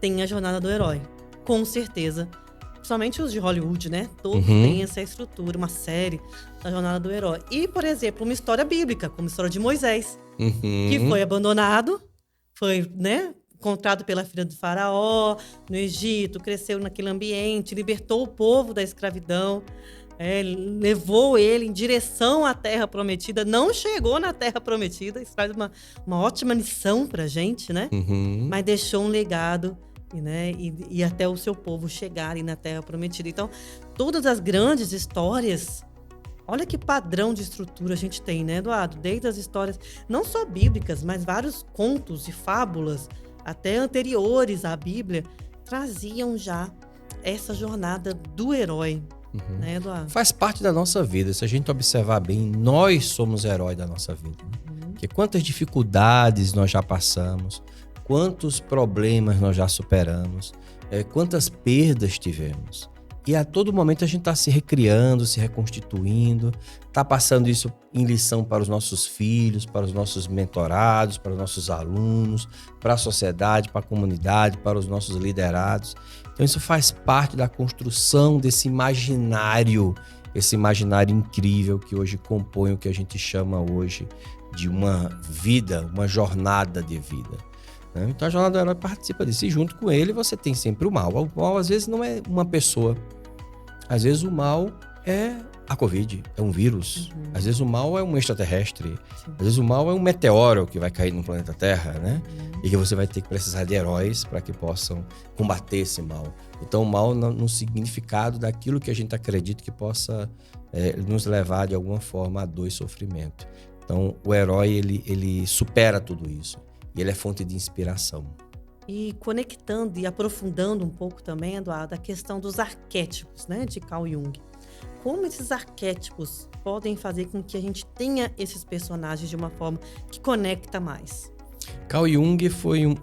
tem a jornada do herói. Com certeza. Principalmente os de Hollywood, né? Todos têm essa estrutura, uma série da jornada do herói. E, por exemplo, uma história bíblica, como a história de Moisés, que foi abandonado, foi, né? Encontrado pela filha do faraó no Egito, cresceu naquele ambiente, libertou o povo da escravidão, levou ele em direção à Terra Prometida, não chegou na Terra Prometida, isso traz uma ótima lição pra gente, né? Uhum. Mas deixou um legado, né? E até o seu povo chegarem na Terra Prometida. Então, todas as grandes histórias, olha que padrão de estrutura a gente tem, né, Eduardo? Desde as histórias, não só bíblicas, mas vários contos e fábulas, até anteriores à Bíblia, traziam já essa jornada do herói. Né, Eduardo? Faz parte da nossa vida. Se a gente observar bem, nós somos heróis da nossa vida. Porque quantas dificuldades nós já passamos, quantos problemas nós já superamos, quantas perdas tivemos. E a todo momento a gente está se recriando, se reconstituindo, está passando isso em lição para os nossos filhos, para os nossos mentorados, para os nossos alunos, para a sociedade, para a comunidade, para os nossos liderados. Então isso faz parte da construção desse imaginário, esse imaginário incrível que hoje compõe o que a gente chama hoje de uma vida, uma jornada de vida. Então a jornada do herói participa disso. E junto com ele você tem sempre o mal. O mal às vezes não é uma pessoa. Às vezes o mal é a Covid, é um vírus. Às vezes o mal é um extraterrestre. Às vezes o mal é um meteoro que vai cair no planeta Terra, né? E que você vai ter que precisar de heróis para que possam combater esse mal. Então o mal no significado daquilo que a gente acredita que possa nos levar de alguma forma à dor e sofrimento. Então o herói ele supera tudo isso. E ele é fonte de inspiração. E conectando e aprofundando um pouco também, Eduardo, a questão dos arquétipos, né, de Carl Jung. Como esses arquétipos podem fazer com que a gente tenha esses personagens de uma forma que conecta mais? Carl Jung foi eu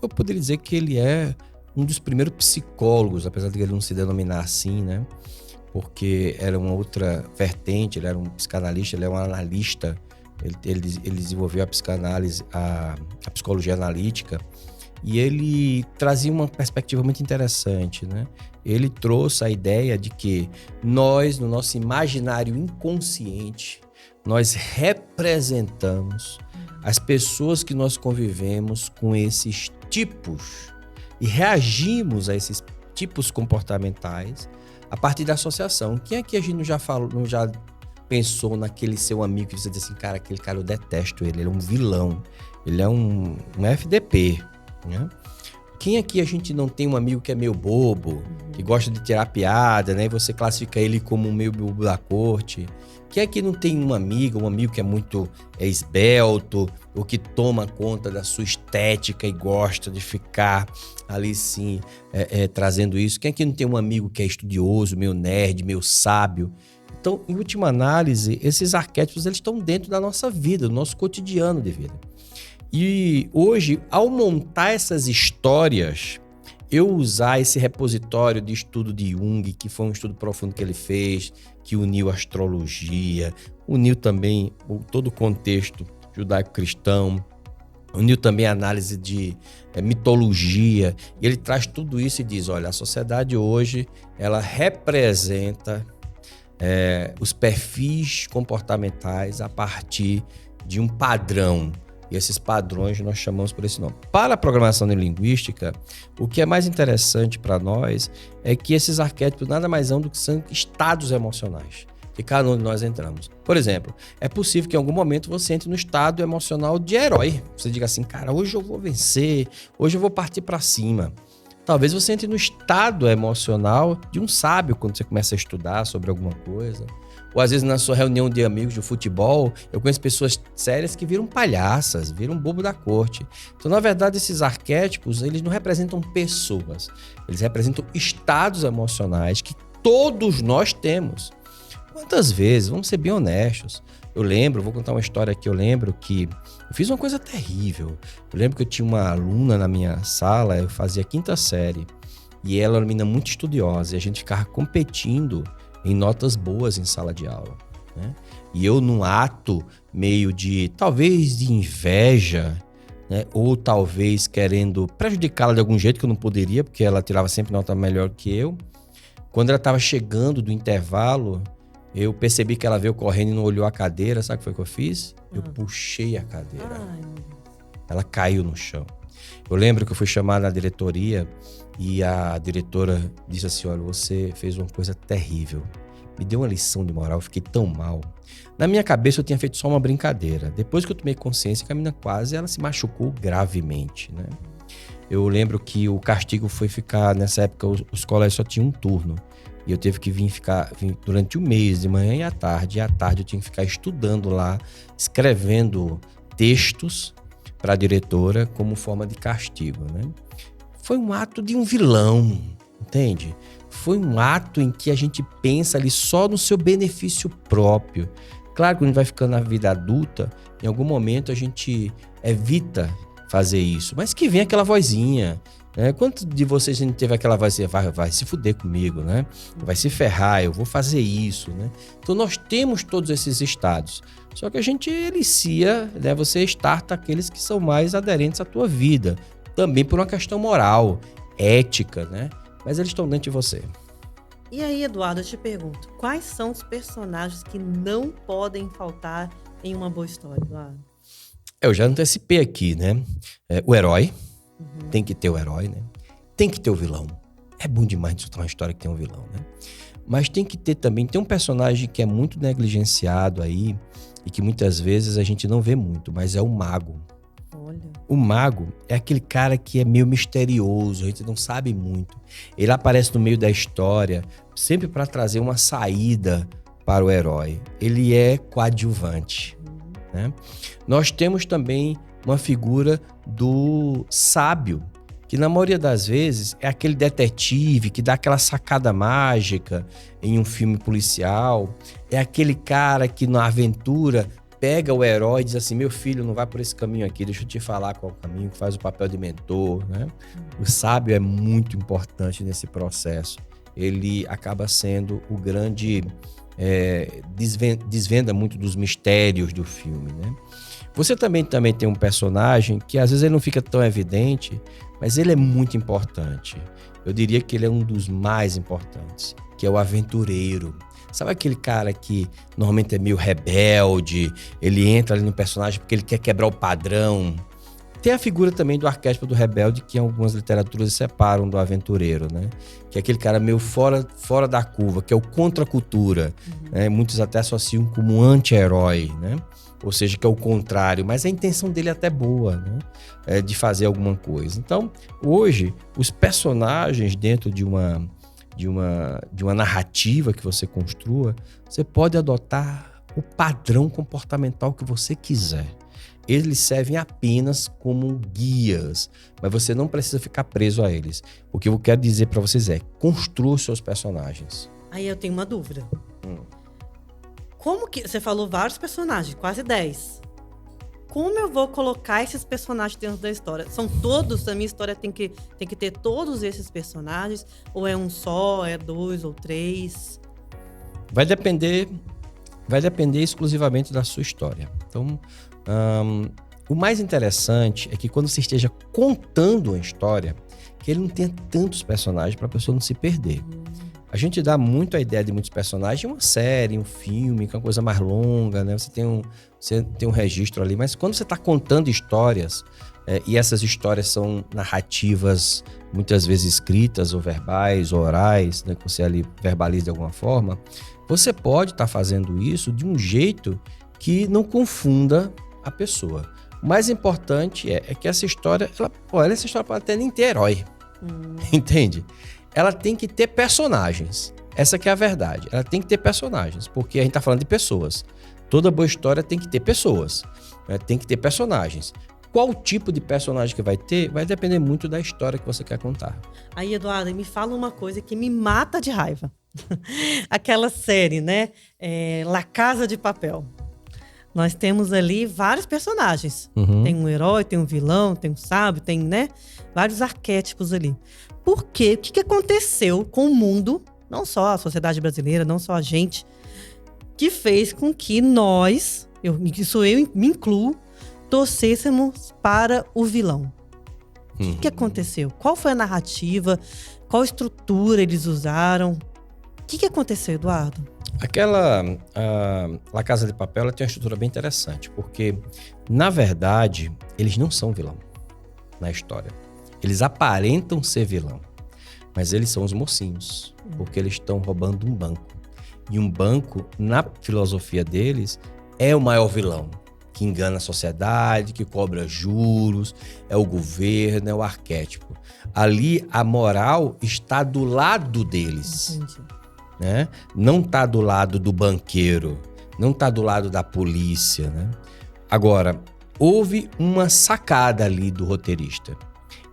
poderia dizer que ele é um dos primeiros psicólogos, apesar de ele não se denominar assim, né? Porque era uma outra vertente, ele era um psicanalista, ele é um analista. Ele desenvolveu a psicanálise, a psicologia analítica, e ele trazia uma perspectiva muito interessante, né? Ele trouxe a ideia de que nós, no nosso imaginário inconsciente, nós representamos as pessoas que nós convivemos com esses tipos e reagimos a esses tipos comportamentais a partir da associação. Quem aqui a gente não já pensou naquele seu amigo que você diz assim, cara, aquele cara eu detesto ele é um vilão, ele é um FDP, né? Quem aqui a gente não tem um amigo que é meio bobo, que gosta de tirar piada, né? E você classifica ele como um meio bobo da corte? Quem aqui não tem um amigo que é muito esbelto, ou que toma conta da sua estética e gosta de ficar ali sim, trazendo isso? Quem aqui não tem um amigo que é estudioso, meio nerd, meio sábio? Então, em última análise, esses arquétipos eles estão dentro da nossa vida, do nosso cotidiano de vida. E hoje, ao montar essas histórias, eu usar esse repositório de estudo de Jung, que foi um estudo profundo que ele fez, que uniu a astrologia, uniu também todo o contexto judaico-cristão, uniu também a análise de mitologia, e ele traz tudo isso e diz, olha, a sociedade hoje, ela representa os perfis comportamentais a partir de um padrão. E esses padrões nós chamamos por esse nome. Para a programação neurolinguística, o que é mais interessante para nós é que esses arquétipos nada mais são do que são estados emocionais que cada um de nós entramos. Por exemplo, é possível que em algum momento você entre no estado emocional de herói. Você diga assim, cara, hoje eu vou vencer, hoje eu vou partir para cima. Talvez você entre no estado emocional de um sábio quando você começa a estudar sobre alguma coisa. Ou às vezes na sua reunião de amigos de futebol, eu conheço pessoas sérias que viram palhaças, viram bobo da corte. Então, na verdade, esses arquétipos, eles não representam pessoas. Eles representam estados emocionais que todos nós temos. Quantas vezes, vamos ser bem honestos, vou contar uma história aqui, eu lembro que eu fiz uma coisa terrível. Eu lembro que eu tinha uma aluna na minha sala, eu fazia 5ª série, e ela era uma menina muito estudiosa, e a gente ficava competindo em notas boas em sala de aula, né? E eu num ato meio de, talvez de inveja, né? Ou talvez querendo prejudicá-la de algum jeito, que eu não poderia, porque ela tirava sempre nota melhor que eu. Quando ela estava chegando do intervalo, eu percebi que ela veio correndo e não olhou a cadeira. Sabe o que foi que eu fiz? Eu puxei a cadeira. Ela caiu no chão. Eu lembro que eu fui chamado na diretoria e a diretora disse assim, olha, você fez uma coisa terrível. Me deu uma lição de moral, eu fiquei tão mal. Na minha cabeça eu tinha feito só uma brincadeira. Depois que eu tomei consciência que a menina ela se machucou gravemente, né? Eu lembro que o castigo foi ficar, nessa época os colégios só tinham um turno. E eu tive que vir durante o mês, de manhã e à tarde. E à tarde eu tinha que ficar estudando lá, escrevendo textos para a diretora como forma de castigo, né? Foi um ato de um vilão, entende? Foi um ato em que a gente pensa ali só no seu benefício próprio. Claro que quando a gente vai ficando na vida adulta, em algum momento a gente evita fazer isso, mas que vem aquela vozinha, né? Quantos de vocês não teve aquela vozinha, vai se fuder comigo, né? Vai se ferrar, eu vou fazer isso, né? Então nós temos todos esses estados, só que a gente elicia, né? Você starta aqueles que são mais aderentes à tua vida, também por uma questão moral, ética, né? Mas eles estão dentro de você. E aí, Eduardo, eu te pergunto, quais são os personagens que não podem faltar em uma boa história, Eduardo? Eu já antecipei aqui, né? O herói, tem que ter o herói, né? Tem que ter o vilão. É bom demais de uma história que tem um vilão, né? Mas tem que ter também, tem um personagem que é muito negligenciado aí e que muitas vezes a gente não vê muito, mas é o mago. Olha. O mago é aquele cara que é meio misterioso, a gente não sabe muito. Ele aparece no meio da história sempre para trazer uma saída para o herói. Ele é coadjuvante, né? Nós temos também uma figura do sábio, que na maioria das vezes é aquele detetive que dá aquela sacada mágica em um filme policial. É aquele cara que na aventura pega o herói e diz assim, meu filho, não vai por esse caminho aqui, deixa eu te falar qual é o caminho, que faz o papel de mentor, né? O sábio é muito importante nesse processo. Ele acaba sendo o grande... desvenda muito dos mistérios do filme, né? Você também tem um personagem que às vezes ele não fica tão evidente, mas ele é muito importante. Eu diria que ele é um dos mais importantes, que é o aventureiro. Sabe aquele cara que normalmente é meio rebelde, ele entra ali no personagem porque ele quer quebrar o padrão. Tem a figura também do arquétipo do rebelde, que em algumas literaturas separam do aventureiro, né? Que é aquele cara meio fora da curva, que é o contra a cultura. Né? Muitos até associam como um anti-herói, né? Ou seja, que é o contrário, mas a intenção dele é até boa, né? De fazer alguma coisa. Então, hoje, os personagens dentro de uma narrativa que você construa, você pode adotar o padrão comportamental que você quiser. Eles servem apenas como guias, mas você não precisa ficar preso a eles. O que eu quero dizer para vocês é, construa os seus personagens. Aí eu tenho uma dúvida. Como que... Você falou vários personagens, quase 10. Como eu vou colocar esses personagens dentro da história? São todos? A minha história tem que ter todos esses personagens? Ou é um só, é 2 ou 3? Vai depender exclusivamente da sua história. Então, o mais interessante é que quando você esteja contando uma história, que ele não tenha tantos personagens para a pessoa não se perder. A gente dá muito a ideia de muitos personagens em uma série, um filme, que é uma coisa mais longa, né? Você tem um registro ali, mas quando você está contando histórias, e essas histórias são narrativas muitas vezes escritas ou verbais ou orais, né? Que você ali verbaliza de alguma forma, você pode estar fazendo isso de um jeito que não confunda a pessoa. O mais importante é que essa história, essa história pode até nem ter herói, entende? Ela tem que ter personagens. Essa que é a verdade. Ela tem que ter personagens, porque a gente está falando de pessoas. Toda boa história tem que ter pessoas, né? Tem que ter personagens. Qual tipo de personagem que vai ter, vai depender muito da história que você quer contar. Aí, Eduardo, me fala uma coisa que me mata de raiva. Aquela série, né? La Casa de Papel. Nós temos ali vários personagens. Tem um herói, tem um vilão, tem um sábio, tem, né? Vários arquétipos ali. Por quê? O que aconteceu com o mundo, não só a sociedade brasileira, não só a gente, que fez com que nós, eu me incluo, torcêssemos para o vilão? O que aconteceu? Qual foi a narrativa? Qual estrutura eles usaram? O que aconteceu, Eduardo? La Casa de Papel, ela tem uma estrutura bem interessante, porque, na verdade, eles não são vilão. na história. Eles aparentam ser vilão, mas eles são os mocinhos, porque eles estão roubando um banco. E um banco, na filosofia deles, é o maior vilão, que engana a sociedade, que cobra juros, é o governo, é o arquétipo. Ali, a moral está do lado deles. Entendi. Né? Não está do lado do banqueiro, não está do lado da polícia. Né? Agora, houve uma sacada ali do roteirista.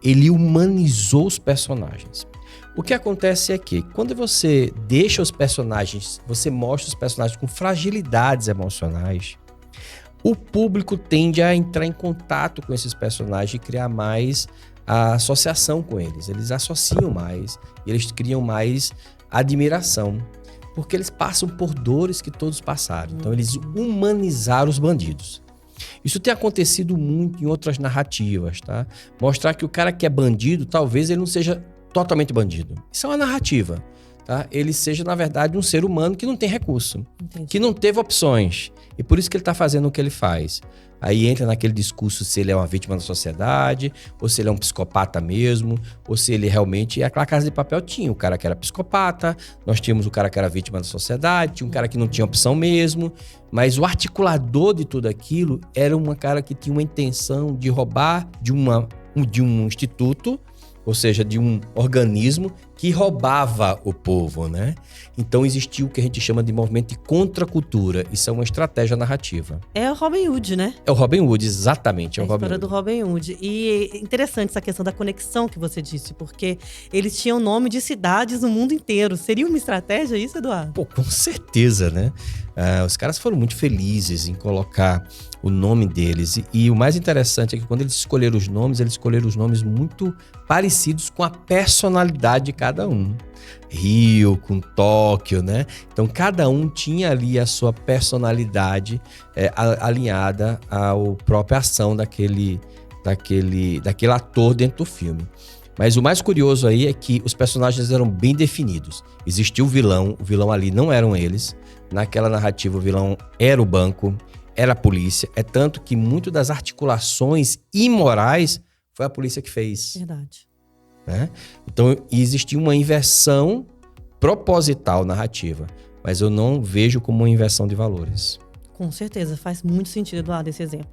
Ele humanizou os personagens. O que acontece é que, quando você deixa os personagens, você mostra os personagens com fragilidades emocionais, o público tende a entrar em contato com esses personagens e criar mais a associação com eles. Eles associam mais, eles criam mais admiração, porque eles passam por dores que todos passaram. Então, eles humanizaram os bandidos. Isso tem acontecido muito em outras narrativas, tá? Mostrar que o cara que é bandido, talvez ele não seja totalmente bandido. Isso é uma narrativa, tá? Ele seja, na verdade, um ser humano que não tem recurso, que não teve opções. E por isso que ele está fazendo o que ele faz. Aí entra naquele discurso se ele é uma vítima da sociedade, ou se ele é um psicopata mesmo, ou se ele realmente... Aquela Casa de Papel tinha o cara que era psicopata, nós tínhamos o cara que era vítima da sociedade, tinha um cara que não tinha opção mesmo, mas o articulador de tudo aquilo era um cara que tinha uma intenção de roubar de um instituto, ou seja, de um organismo que roubava o povo, né? Então existia o que a gente chama de movimento de contracultura. Isso é uma estratégia narrativa. É o Robin Hood, né? É o Robin Hood, exatamente. É a história do Robin Hood. E é interessante essa questão da conexão que você disse, porque eles tinham nome de cidades no mundo inteiro. Seria uma estratégia isso, Eduardo? Pô, com certeza, né? Os caras foram muito felizes em colocar o nome deles. E o mais interessante é que quando eles escolheram os nomes muito parecidos com a personalidade de cada um. Rio, com Tóquio, né? Então, cada um tinha ali a sua personalidade alinhada à própria ação daquele ator dentro do filme. Mas o mais curioso aí é que os personagens eram bem definidos. Existia o vilão ali não eram eles. Naquela narrativa, o vilão era o banco, era a polícia. É tanto que muito das articulações imorais foi a polícia que fez. Verdade. Né? Então, existia uma inversão proposital narrativa, mas eu não vejo como uma inversão de valores. Com certeza, faz muito sentido, Eduardo, esse exemplo.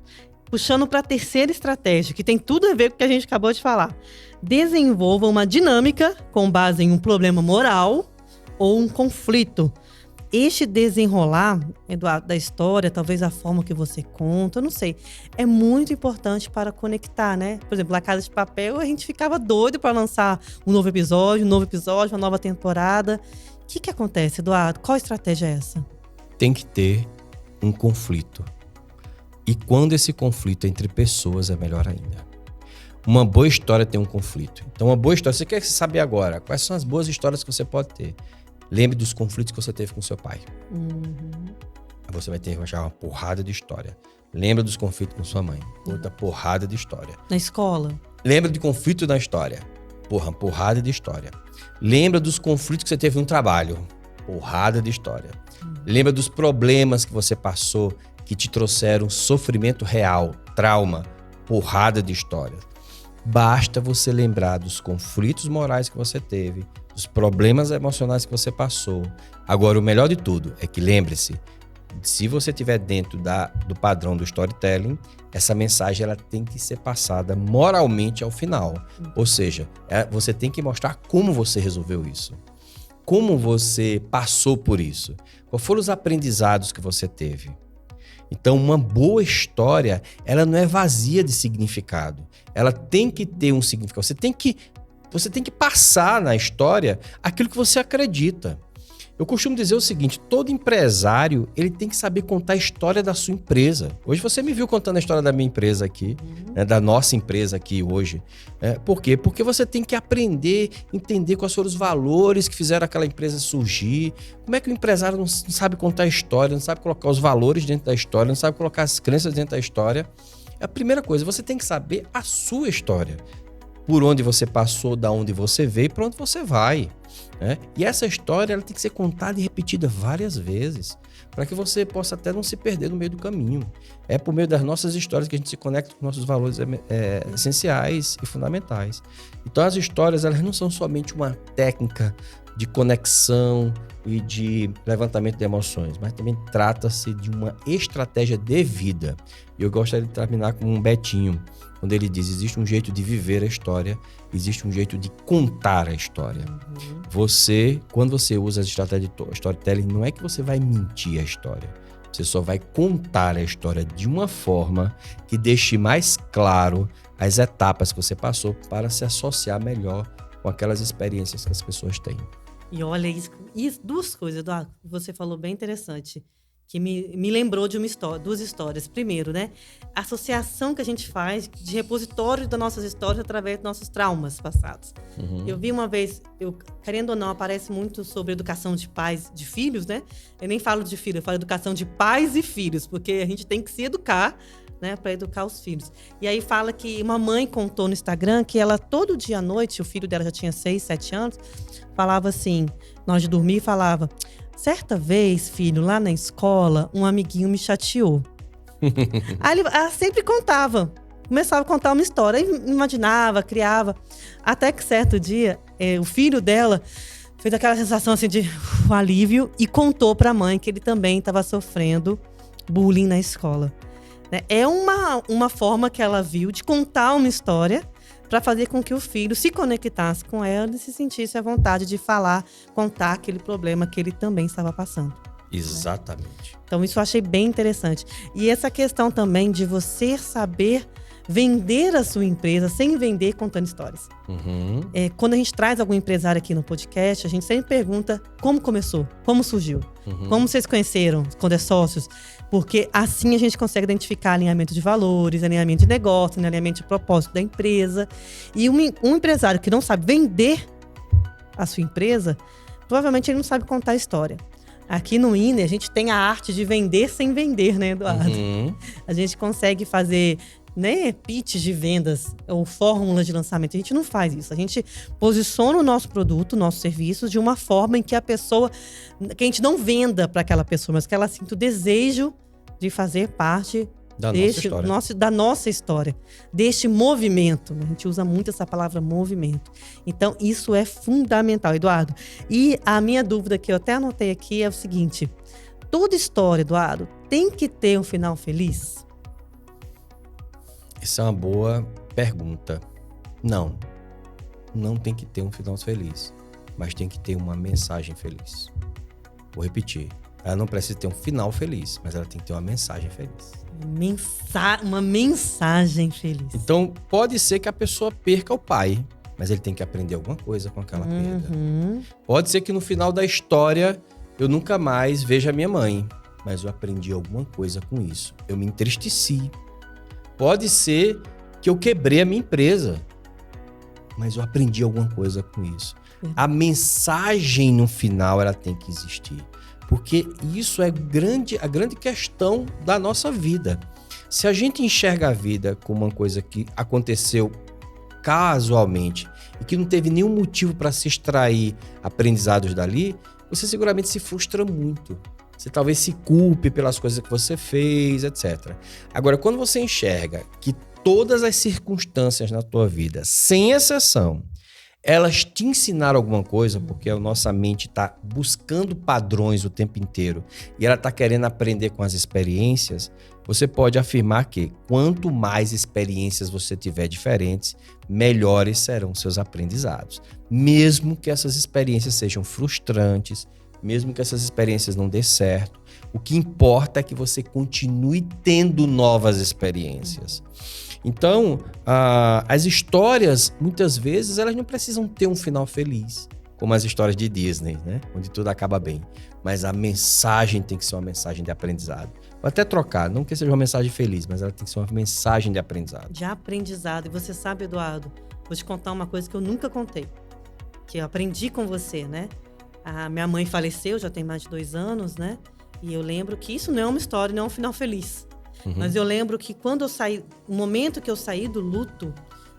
Puxando para a terceira estratégia, que tem tudo a ver com o que a gente acabou de falar. Desenvolva uma dinâmica com base em um problema moral ou um conflito. Este desenrolar, Eduardo, da história, talvez a forma que você conta, eu não sei, é muito importante para conectar, né? Por exemplo, na Casa de Papel, a gente ficava doido para lançar um novo episódio, uma nova temporada. O que acontece, Eduardo? Qual estratégia é essa? Tem que ter um conflito. E quando esse conflito é entre pessoas, é melhor ainda. Uma boa história tem um conflito. Então, uma boa história, você quer saber agora quais são as boas histórias que você pode ter. Lembre dos conflitos que você teve com seu pai. Aí você vai ter já uma porrada de história. Lembra dos conflitos com sua mãe. Outra porrada de história. Na escola. Lembra de conflito na história. Uma porrada de história. Lembra dos conflitos que você teve no trabalho. Porrada de história. Lembra dos problemas que você passou que te trouxeram sofrimento real, trauma. Porrada de história. Basta você lembrar dos conflitos morais que você teve, dos problemas emocionais que você passou. Agora, o melhor de tudo é que lembre-se, se você estiver dentro do padrão do storytelling, essa mensagem ela tem que ser passada moralmente ao final. Ou seja, você tem que mostrar como você resolveu isso. Como você passou por isso. Quais foram os aprendizados que você teve. Então, uma boa história, ela não é vazia de significado. Ela tem que ter um significado. Você tem que passar na história aquilo que você acredita. Eu costumo dizer o seguinte, todo empresário, ele tem que saber contar a história da sua empresa. Hoje você me viu contando a história da minha empresa aqui, né, da nossa empresa aqui hoje. Por quê? Porque você tem que aprender, entender quais foram os valores que fizeram aquela empresa surgir. Como é que o empresário não sabe contar a história, não sabe colocar os valores dentro da história, não sabe colocar as crenças dentro da história? A primeira coisa, você tem que saber a sua história. por onde você passou, da onde você veio e para onde você vai, né? E essa história ela tem que ser contada e repetida várias vezes, para que você possa até não se perder no meio do caminho. É por meio das nossas histórias que a gente se conecta com nossos valores essenciais e fundamentais. Então as histórias elas não são somente uma técnica de conexão e de levantamento de emoções, mas também trata-se de uma estratégia de vida. E eu gostaria de terminar com um Betinho, quando ele diz: existe um jeito de viver a história, existe um jeito de contar a história. Quando você usa as estratégias de storytelling, não é que você vai mentir a história, você só vai contar a história de uma forma que deixe mais claro as etapas que você passou para se associar melhor com aquelas experiências que as pessoas têm. E olha, isso, duas coisas, Eduardo, que você falou bem interessante, que me lembrou de duas histórias. Primeiro, né? A associação que a gente faz de repositório das nossas histórias através dos nossos traumas passados. Eu vi uma vez, querendo ou não, aparece muito sobre educação de pais, de filhos, né? Eu nem falo de filhos, eu falo educação de pais e filhos, porque a gente tem que se educar, né, para educar os filhos. E aí fala que uma mãe contou no Instagram que ela, todo dia à noite, o filho dela já tinha 6, 7 anos, falava assim, na hora de dormir, falava: certa vez, filho, lá na escola, um amiguinho me chateou. Aí ela sempre contava, começava a contar uma história, imaginava, criava, até que certo dia, o filho dela fez aquela sensação assim de alívio e contou para a mãe que ele também estava sofrendo bullying na escola. É uma forma que ela viu de contar uma história para fazer com que o filho se conectasse com ela e se sentisse à vontade de falar, contar aquele problema que ele também estava passando. Exatamente. Né? Então isso eu achei bem interessante. E essa questão também de você saber vender a sua empresa sem vender contando histórias. Quando a gente traz algum empresário aqui no podcast, a gente sempre pergunta como começou, como surgiu, como vocês conheceram, quando é sócios, porque assim a gente consegue identificar alinhamento de valores, alinhamento de negócio, alinhamento de propósito da empresa. E um empresário que não sabe vender a sua empresa, provavelmente ele não sabe contar a história. Aqui no INE, a gente tem a arte de vender sem vender, né, Eduardo? A gente consegue fazer, né, pitch de vendas ou fórmulas de lançamento. A gente não faz isso. A gente posiciona o nosso produto, o nosso serviço de uma forma em que que a gente não venda para aquela pessoa, mas que ela sinta o desejo de fazer parte da nossa história, deste movimento. A gente usa muito essa palavra movimento. Então, isso é fundamental, Eduardo. E a minha dúvida, que eu até anotei aqui, é o seguinte: toda história, Eduardo, tem que ter um final feliz? Essa é uma boa pergunta. Não tem que ter um final feliz, mas tem que ter uma mensagem feliz. Vou repetir. Ela não precisa ter um final feliz, mas ela tem que ter uma mensagem feliz. Uma mensagem feliz. Então, pode ser que a pessoa perca o pai, mas ele tem que aprender alguma coisa com aquela perda. Pode ser que no final da história eu nunca mais veja a minha mãe, mas eu aprendi alguma coisa com isso. Eu me entristeci. Pode ser que eu quebrei a minha empresa, mas eu aprendi alguma coisa com isso. A mensagem no final ela tem que existir. Porque isso é a grande questão da nossa vida. Se a gente enxerga a vida como uma coisa que aconteceu casualmente e que não teve nenhum motivo para se extrair aprendizados dali, você seguramente se frustra muito. Você talvez se culpe pelas coisas que você fez, etc. Agora, quando você enxerga que todas as circunstâncias na tua vida, sem exceção, elas te ensinaram alguma coisa, porque a nossa mente está buscando padrões o tempo inteiro e ela está querendo aprender com as experiências, você pode afirmar que quanto mais experiências você tiver diferentes, melhores serão seus aprendizados. Mesmo que essas experiências sejam frustrantes, mesmo que essas experiências não dê certo, o que importa é que você continue tendo novas experiências. Então, as histórias, muitas vezes, elas não precisam ter um final feliz, como as histórias de Disney, né? Onde tudo acaba bem. Mas a mensagem tem que ser uma mensagem de aprendizado. Vou até trocar, não que seja uma mensagem feliz, mas ela tem que ser uma mensagem de aprendizado. De aprendizado. E você sabe, Eduardo, vou te contar uma coisa que eu nunca contei, que eu aprendi com você, né? A minha mãe faleceu, já tem mais de 2 anos, né? E eu lembro que isso não é uma história, não é um final feliz. Mas eu lembro que quando eu saí, no momento que eu saí do luto,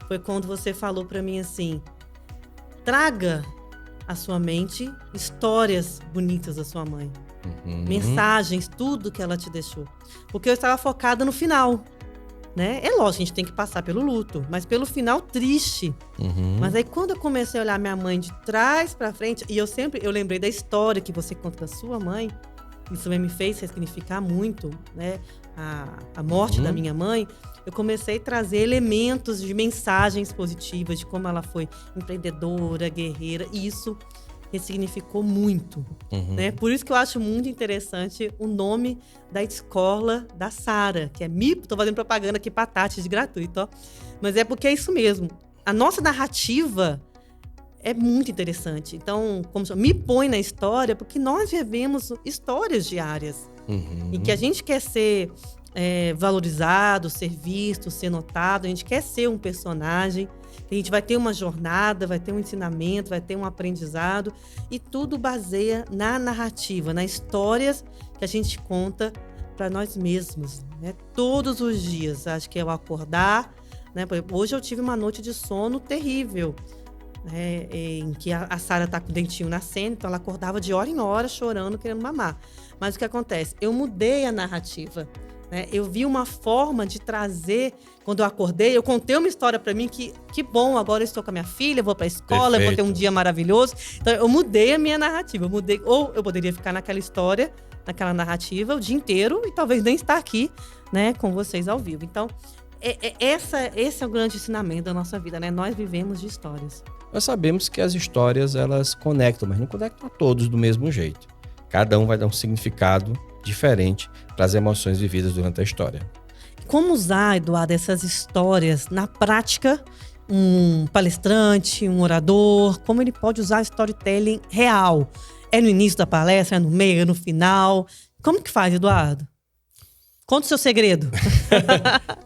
foi quando você falou para mim assim: traga à sua mente histórias bonitas da sua mãe. Mensagens, tudo que ela te deixou. Porque eu estava focada no final, né? É lógico, a gente tem que passar pelo luto, mas pelo final triste. Mas aí quando eu comecei a olhar minha mãe de trás para frente, e eu lembrei da história que você conta da sua mãe, isso também me fez ressignificar muito, né? A morte da minha mãe. Eu comecei a trazer elementos de mensagens positivas, de como ela foi empreendedora, guerreira, e isso ressignificou muito, né? Por isso que eu acho muito interessante o nome da escola da Sara, que é MIP. Tô fazendo propaganda aqui pra Tati de gratuito, ó. Mas é porque é isso mesmo. A nossa narrativa é muito interessante. Então, me põe na história, porque nós vivemos histórias diárias. Em que a gente quer ser valorizado, ser visto, ser notado. A gente quer ser um personagem. A gente vai ter uma jornada, vai ter um ensinamento, vai ter um aprendizado. E tudo baseia na narrativa, nas histórias que a gente conta para nós mesmos, né? Todos os dias. Acho que é o acordar, né? Hoje eu tive uma noite de sono terrível, né? Em que a Sara tá com o dentinho nascendo, então ela acordava de hora em hora chorando, querendo mamar. Mas o que acontece? Eu mudei a narrativa, né? Eu vi uma forma de trazer. Quando eu acordei, eu contei uma história para mim que bom, agora eu estou com a minha filha, vou para a escola, Perfeito. Eu vou ter um dia maravilhoso. Então eu mudei a minha narrativa, ou eu poderia ficar naquela história, naquela narrativa o dia inteiro e talvez nem estar aqui, né, com vocês ao vivo. Então esse é o grande ensinamento da nossa vida, né? Nós vivemos de histórias. Nós sabemos que as histórias, elas conectam, mas não conectam a todos do mesmo jeito. Cada um vai dar um significado diferente para as emoções vividas durante a história. Como usar, Eduardo, essas histórias na prática? Um palestrante, um orador, como ele pode usar storytelling real? É no início da palestra, é no meio, é no final? Como que faz, Eduardo? Conta o seu segredo.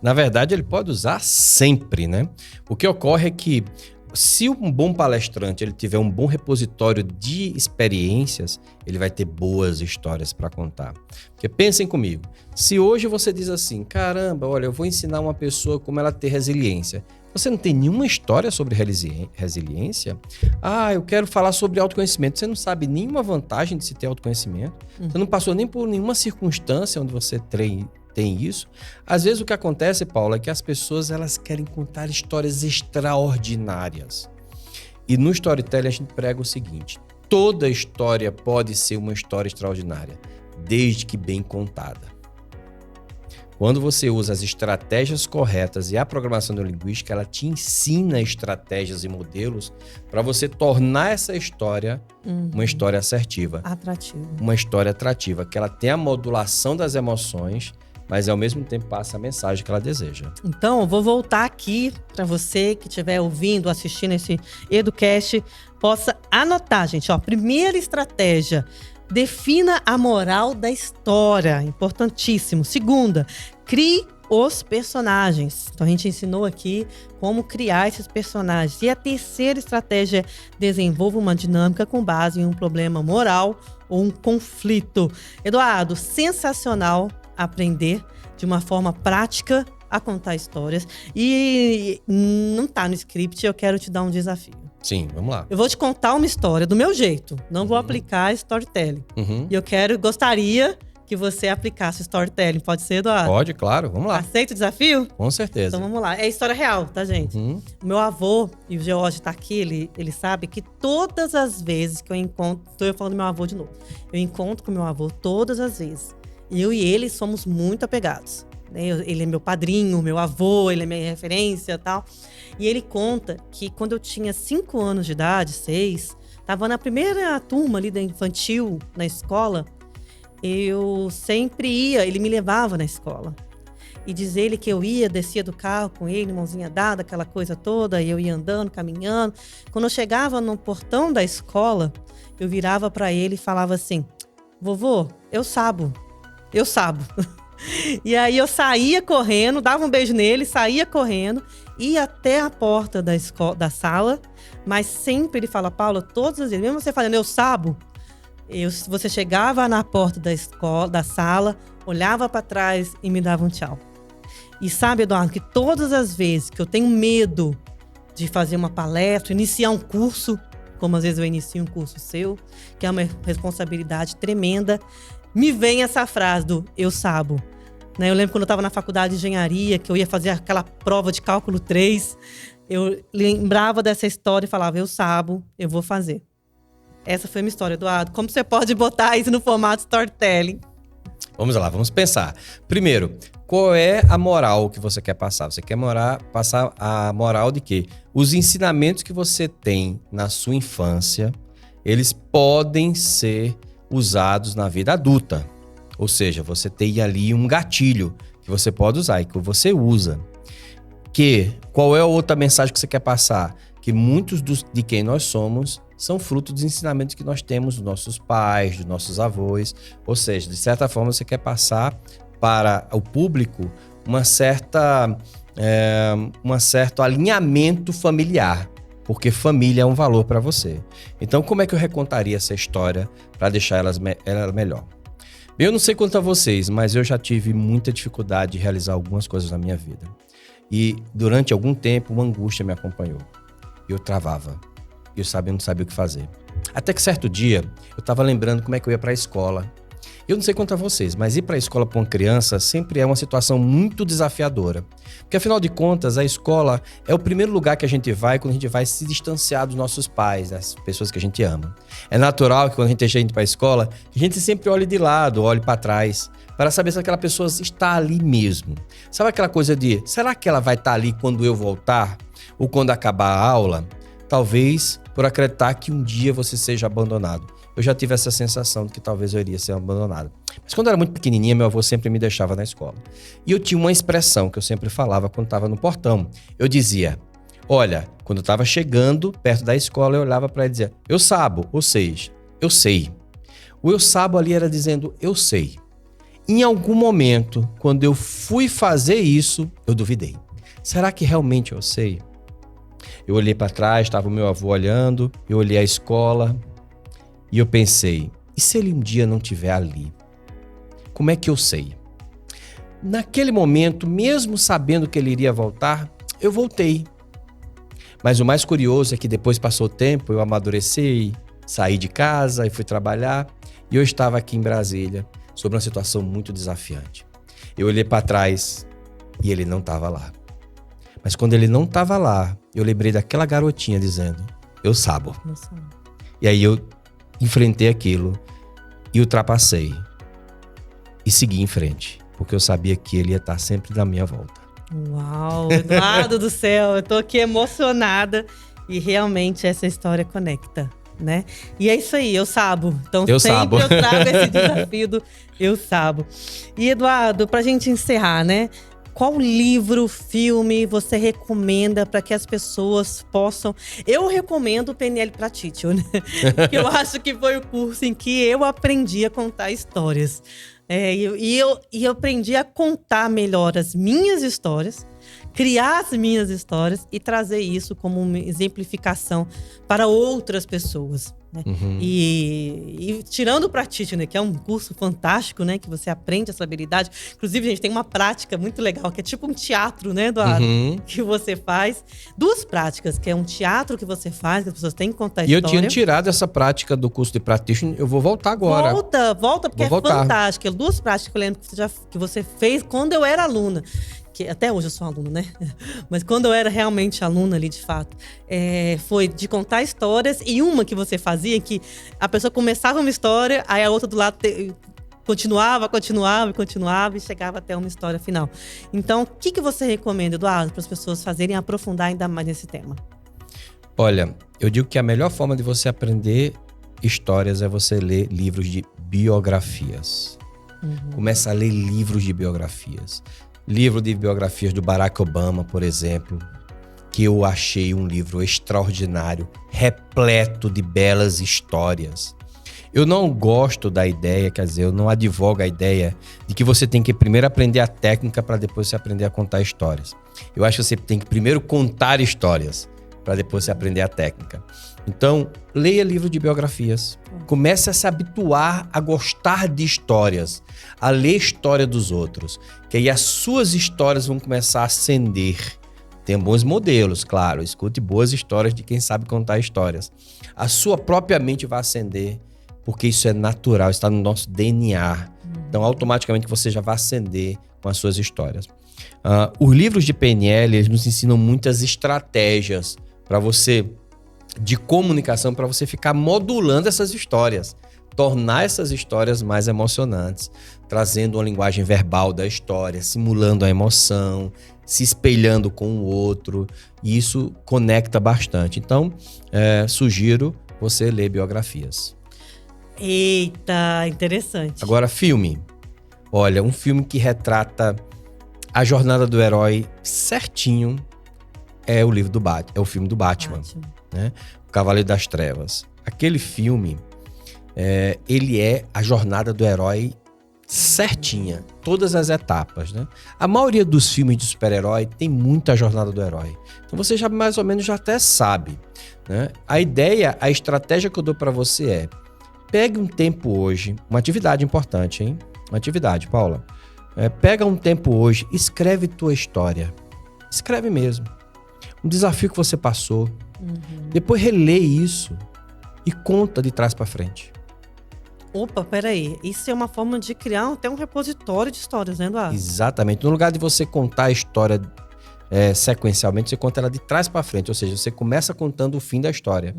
Na verdade, ele pode usar sempre, né? O que ocorre é que se um bom palestrante ele tiver um bom repositório de experiências, ele vai ter boas histórias para contar. Porque pensem comigo, se hoje você diz assim, caramba, olha, eu vou ensinar uma pessoa como ela ter resiliência. Você não tem nenhuma história sobre resiliência? Ah, eu quero falar sobre autoconhecimento. Você não sabe nenhuma vantagem de se ter autoconhecimento. Você não passou nem por nenhuma circunstância onde você tem isso. Às vezes o que acontece, Paula, é que as pessoas elas querem contar histórias extraordinárias. E no storytelling a gente prega o seguinte: toda história pode ser uma história extraordinária, desde que bem contada. Quando você usa as estratégias corretas e a programação neurolinguística, ela te ensina estratégias e modelos para você tornar essa história uma história assertiva. Atrativa. Uma história atrativa, que ela tem a modulação das emoções, mas ao mesmo tempo passa a mensagem que ela deseja. Então, eu vou voltar aqui para você que estiver ouvindo, assistindo esse EduCast, possa anotar, gente. Ó, primeira estratégia: defina a moral da história. Importantíssimo. Segunda, crie os personagens. Então, a gente ensinou aqui como criar esses personagens. E a terceira estratégia é desenvolva uma dinâmica com base em um problema moral ou um conflito. Eduardo, sensacional aprender de uma forma prática a contar histórias. E não tá no script, eu quero te dar um desafio. Sim, vamos lá. Eu vou te contar uma história do meu jeito. Não vou aplicar storytelling. E eu gostaria que você aplicasse storytelling. Pode ser, Eduardo? Pode, claro. Vamos lá. Aceita o desafio? Com certeza. Então vamos lá. É história real, tá, gente? O meu avô, e o George tá aqui, ele sabe que todas as vezes que eu encontro... Tô falando do meu avô de novo. Eu encontro com meu avô todas as vezes. Eu e ele somos muito apegados. Ele é meu padrinho, meu avô, ele é minha referência e tal. E ele conta que quando eu tinha 5 anos de idade, 6, tava na primeira turma ali da infantil, na escola, eu sempre ia, ele me levava na escola. E diz ele que eu ia, descia do carro com ele, mãozinha dada, aquela coisa toda, e eu ia andando, caminhando. Quando eu chegava no portão da escola, eu virava para ele e falava assim: vovô, eu sabo. E aí eu saía correndo, dava um beijo nele, saía correndo, ia até a porta da sala, mas sempre ele fala: Paula, todas as vezes, mesmo você falando eu sabo, você chegava na porta da sala, olhava para trás e me dava um tchau. E sabe, Eduardo, que todas as vezes que eu tenho medo de fazer uma palestra, iniciar um curso, como às vezes eu inicio um curso seu, que é uma responsabilidade tremenda, me vem essa frase do eu sabo. Né? Eu lembro quando eu estava na faculdade de engenharia, que eu ia fazer aquela prova de cálculo 3, eu lembrava dessa história e falava, eu sabo, eu vou fazer. Essa foi a minha história, Eduardo. Como você pode botar isso no formato storytelling? Vamos lá, vamos pensar. Primeiro, qual é a moral que você quer passar? Você quer passar a moral de que os ensinamentos que você tem na sua infância, eles podem ser usados na vida adulta. Ou seja, você tem ali um gatilho que você pode usar e que você usa. Qual é a outra mensagem que você quer passar? Que muitos de quem nós somos são fruto dos ensinamentos que nós temos dos nossos pais, dos nossos avós. Ou seja, de certa forma você quer passar para o público um certo alinhamento familiar, porque família é um valor para você. Então, como é que eu recontaria essa história para deixar ela melhor? Bem, eu não sei quanto a vocês, mas eu já tive muita dificuldade de realizar algumas coisas na minha vida. E durante algum tempo, uma angústia me acompanhou. Eu travava. Eu não sabia o que fazer. Até que certo dia, eu estava lembrando como é que eu ia para a escola. Eu não sei quanto a vocês, mas ir para a escola para uma criança sempre é uma situação muito desafiadora. Porque, afinal de contas, a escola é o primeiro lugar que a gente vai quando a gente vai se distanciar dos nossos pais, das pessoas que a gente ama. É natural que quando a gente deixa a gente para a escola, a gente sempre olhe de lado, olhe para trás, para saber se aquela pessoa está ali mesmo. Sabe aquela coisa de, será que ela vai estar ali quando eu voltar? Ou quando acabar a aula? Talvez por acreditar que um dia você seja abandonado. Eu já tive essa sensação de que talvez eu iria ser abandonado. Mas quando eu era muito pequenininha, meu avô sempre me deixava na escola. E eu tinha uma expressão que eu sempre falava quando estava no portão. Eu dizia, olha, quando eu estava chegando perto da escola, eu olhava para ele e dizia, eu sabo, ou seja, eu sei. O eu sabo ali era dizendo, eu sei. Em algum momento, quando eu fui fazer isso, eu duvidei. Será que realmente eu sei? Eu olhei para trás, estava o meu avô olhando, eu olhei a escola e eu pensei, e se ele um dia não estiver ali? Como é que eu sei? Naquele momento, mesmo sabendo que ele iria voltar, eu voltei. Mas o mais curioso é que depois passou o tempo, eu amadureci, saí de casa e fui trabalhar e eu estava aqui em Brasília, sobre uma situação muito desafiante. Eu olhei para trás e ele não estava lá. Mas quando ele não estava lá, eu lembrei daquela garotinha dizendo, eu sabo. E aí eu enfrentei aquilo e ultrapassei. E segui em frente, porque eu sabia que ele ia estar sempre na minha volta. Uau, Eduardo do céu, eu tô aqui emocionada e realmente essa história conecta, né? E é isso aí, eu sabo. Então eu sempre eu trago esse desafio do eu sabo. E Eduardo, pra gente encerrar, né? Qual livro, filme você recomenda para que as pessoas possam... Eu recomendo o PNL Practice, né? Porque eu acho que foi o curso em que eu aprendi a contar histórias. Eu aprendi a contar melhor as minhas histórias, criar as minhas histórias e trazer isso como uma exemplificação para outras pessoas. Né? Uhum. E tirando o Practice, né, que é um curso fantástico, né, que você aprende essa habilidade. Inclusive, a gente tem uma prática muito legal, que é tipo um teatro, né, Eduardo? Uhum. Que você faz. 2 práticas, que é um teatro que você faz, que as pessoas têm que contar história. E eu tinha tirado essa prática do curso de Practice, eu vou voltar agora. Volta, porque fantástico. 2 práticas que eu lembro que você fez quando eu era aluna. Que até hoje eu sou aluna, né? Mas quando eu era realmente aluna ali, de fato, foi de contar histórias. E uma que você fazia, que a pessoa começava uma história, aí a outra do lado continuava e chegava até uma história final. Então, o que você recomenda, Eduardo, para as pessoas fazerem aprofundar ainda mais nesse tema? Olha, eu digo que a melhor forma de você aprender histórias é você ler livros de biografias. Uhum. Começa a ler livros de biografias. Livro de biografias do Barack Obama, por exemplo, que eu achei um livro extraordinário, repleto de belas histórias. Eu não gosto da ideia, quer dizer, eu não advogo a ideia de que você tem que primeiro aprender a técnica para depois você aprender a contar histórias. Eu acho que você tem que primeiro contar histórias para depois você aprender a técnica. Então, leia livro de biografias. Comece a se habituar a gostar de histórias, a ler a história dos outros, que aí as suas histórias vão começar a acender Tenha bons modelos, claro. Escute boas histórias de quem sabe contar histórias. A sua própria mente vai acender, porque isso é natural, está no nosso DNA. Então, automaticamente, você já vai acender com as suas histórias. Os livros de PNL, eles nos ensinam muitas estratégias para você, de comunicação, para você ficar modulando essas histórias. Tornar essas histórias mais emocionantes, trazendo uma linguagem verbal da história, simulando a emoção, se espelhando com o outro, e isso conecta bastante. Então, sugiro você ler biografias. Eita, interessante. Agora, filme. Olha, um filme que retrata a jornada do herói certinho é o filme do Batman. Né? O Cavaleiro das Trevas. Aquele filme, ele é a jornada do herói certinha, todas as etapas, né? A maioria dos filmes de super-herói tem muita jornada do herói. Então você já mais ou menos já até sabe, né? A estratégia que eu dou para você é: pegue um tempo hoje, uma atividade importante, hein? Uma atividade, Paula. Pega um tempo hoje, escreve tua história. Escreve mesmo. Um desafio que você passou. Depois relê isso e conta de trás para frente. Opa, peraí. Isso é uma forma de criar até um repositório de histórias, né, Eduardo? Exatamente. No lugar de você contar a história sequencialmente, você conta ela de trás para frente. Ou seja, você começa contando o fim da história.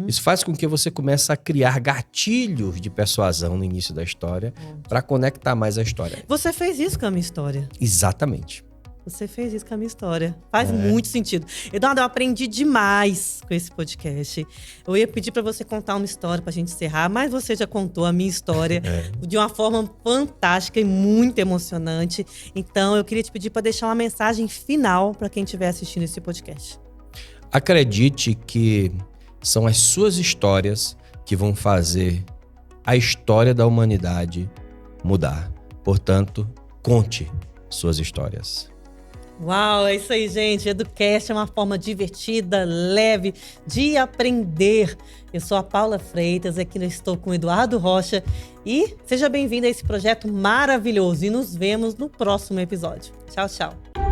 Isso faz com que você comece a criar gatilhos de persuasão no início da história para conectar mais a história. Você fez isso com a minha história. Exatamente. Você fez isso com a minha história. Faz muito sentido. Eduardo, eu aprendi demais com esse podcast. Eu ia pedir para você contar uma história pra gente encerrar, mas você já contou a minha história de uma forma fantástica e muito emocionante. Então, eu queria te pedir para deixar uma mensagem final para quem estiver assistindo esse podcast. Acredite que são as suas histórias que vão fazer a história da humanidade mudar. Portanto, conte suas histórias. Uau, é isso aí, gente. Educast é uma forma divertida, leve de aprender. Eu sou a Paula Freitas, aqui eu estou com o Eduardo Rocha. E seja bem-vindo a esse projeto maravilhoso. E nos vemos no próximo episódio. Tchau, tchau.